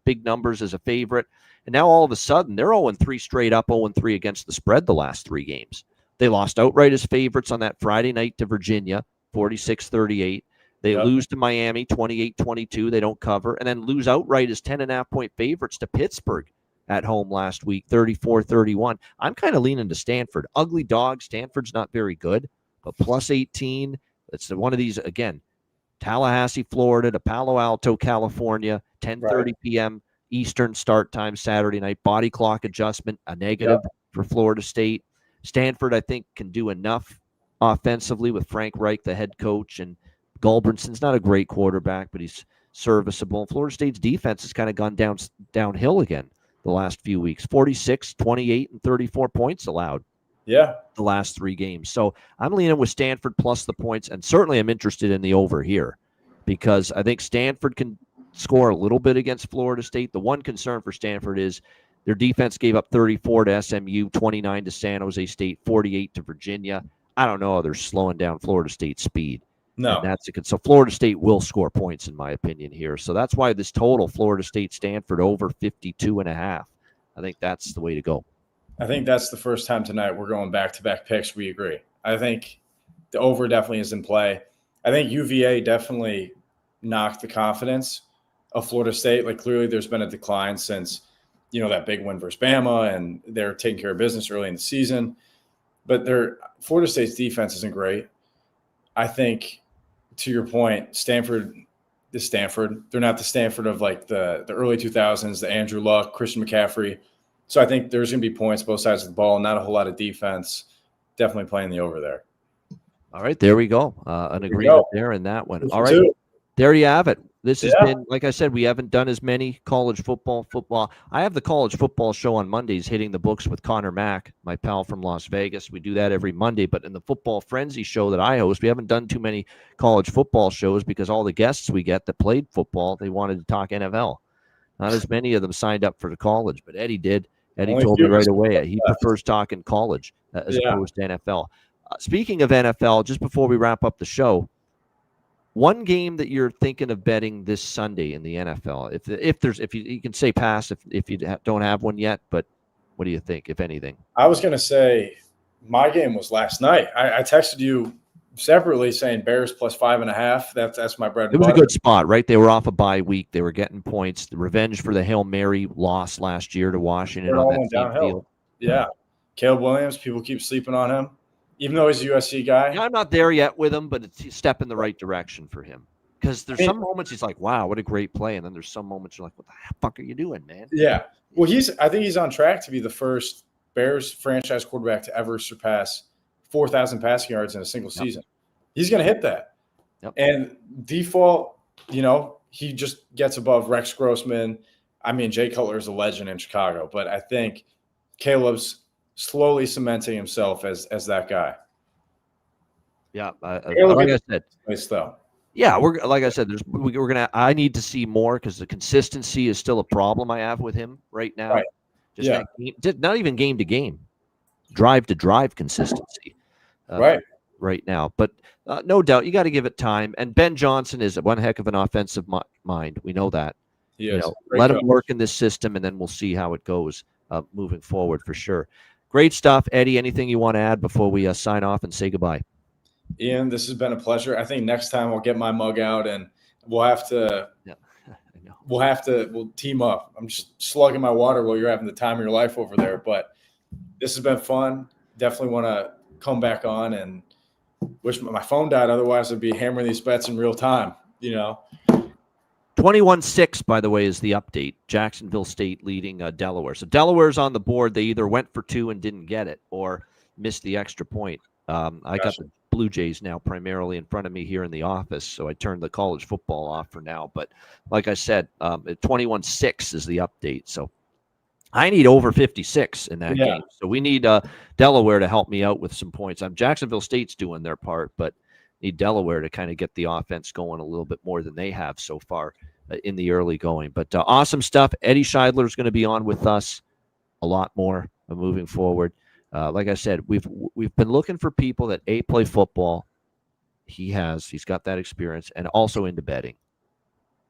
big numbers as a favorite. And now all of a sudden they're 0-3 straight up, 0-3 against the spread the last 3 games. They lost outright as favorites on that Friday night to Virginia, 46-38. They lose to Miami, 28-22. They don't cover, and then lose outright as 10.5-point favorites to Pittsburgh at home last week, 34-31. I'm kind of leaning to Stanford. Ugly dog. Stanford's not very good, but plus 18. It's one of these, again, Tallahassee, Florida to Palo Alto, California, 10:30 p.m. Eastern start time Saturday night. Body clock adjustment, a negative for Florida State. Stanford, I think, can do enough offensively with Frank Reich, the head coach, and Gulbranson's not a great quarterback, but he's serviceable. Florida State's defense has kind of gone downhill again the last few weeks. 46, 28, and 34 points allowed. Yeah. The last 3 games. So I'm leaning with Stanford plus the points, and certainly I'm interested in the over here because I think Stanford can score a little bit against Florida State. The one concern for Stanford is their defense gave up 34 to SMU, 29 to San Jose State, 48 to Virginia. I don't know how they're slowing down Florida State's speed. No. And so Florida State will score points, in my opinion, here. So that's why this total, Florida State, Stanford, over 52.5. I think that's the way to go. I think that's the first time tonight we're going back-to-back picks. We agree. I think the over definitely is in play. I think UVA definitely knocked the confidence of Florida State. Like clearly there's been a decline since, that big win versus Bama, and they're taking care of business early in the season. But Florida State's defense isn't great. I think, to your point, Stanford is Stanford. They're not the Stanford of like the early 2000s, the Andrew Luck, Christian McCaffrey. So I think there's going to be points both sides of the ball, not a whole lot of defense. Definitely playing the over there. All right, there we go. An agreement there in that one. All right, there you have it. This has been, like I said, we haven't done as many college football. I have the college football show on Mondays, Hitting the Books with Connor Mack, my pal from Las Vegas. We do that every Monday. But in the Football Frenzy show that I host, we haven't done too many college football shows because all the guests we get that played football, they wanted to talk NFL. Not as many of them signed up for the college, but Eddie did. Eddie told me right away he prefers talking college as opposed to NFL. Speaking of NFL, just before we wrap up the show, one game that you're thinking of betting this Sunday in the NFL, if you can say pass if you don't have one yet, but what do you think, if anything? I was going to say my game was last night. I texted you separately saying Bears plus 5.5. That's my bread and butter. It was a good spot, right? They were off a bye week. They were getting points. The revenge for the Hail Mary loss last year to Washington on that same field. Yeah. Caleb Williams, people keep sleeping on him. Even though he's a USC guy. Yeah, I'm not there yet with him, but it's a step in the right direction for him. Because there's some moments he's like, wow, what a great play. And then there's some moments you're like, what the fuck are you doing, man? Yeah. Well, I think he's on track to be the first Bears franchise quarterback to ever surpass 4,000 passing yards in a single season. He's going to hit that. Yep. And default, he just gets above Rex Grossman. I mean, Jay Cutler is a legend in Chicago, but I think Caleb's slowly cementing himself as that guy. Yeah, like I said, though. Yeah, like I said, I need to see more because the consistency is still a problem I have with him right now. Right. Just not even game to game, drive to drive consistency. Right now, but no doubt you got to give it time. And Ben Johnson is one heck of an offensive mind. We know that. Let him work in this system, and then we'll see how it goes moving forward for sure. Great stuff, Eddie. Anything you want to add before we sign off and say goodbye? Ian, this has been a pleasure. I think next time I'll get my mug out and we'll have to. Yeah, I know. We'll team up. I'm just slugging my water while you're having the time of your life over there. But this has been fun. Definitely want to come back on, and wish my phone died. Otherwise, I'd be hammering these bets in real time. 21-6, by the way, is the update. Jacksonville State leading Delaware. So Delaware's on the board. They either went for 2 and didn't get it or missed the extra point. I got the Blue Jays now primarily in front of me here in the office, so I turned the college football off for now. But like I said, 21-6 is the update. So I need over 56 in that game. So we need Delaware to help me out with some points. Jacksonville State's doing their part, but need Delaware to kind of get the offense going a little bit more than they have so far in the early going. But awesome stuff. Eddie Scheidler is going to be on with us a lot more moving forward. Like I said, we've been looking for people that play football. He's got that experience, and also into betting.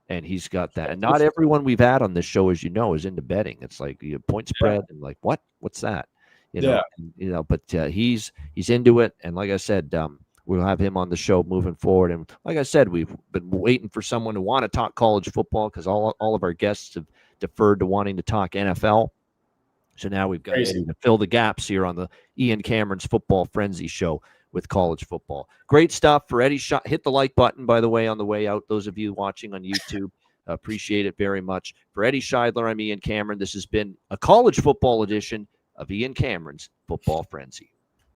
And he's got that. And not everyone we've had on this show, as you know, is into betting. It's like point spread and like, what's that? But he's into it. And like I said, we'll have him on the show moving forward. And like I said, we've been waiting for someone to want to talk college football because all of our guests have deferred to wanting to talk NFL. So now we've got to fill the gaps here on the Ian Cameron's Football Frenzy show with college football. Great stuff for Eddie. Hit the like button, by the way, on the way out. Those of you watching on YouTube, appreciate it very much. For Eddie Scheidler, I'm Ian Cameron. This has been a college football edition of Ian Cameron's Football Frenzy.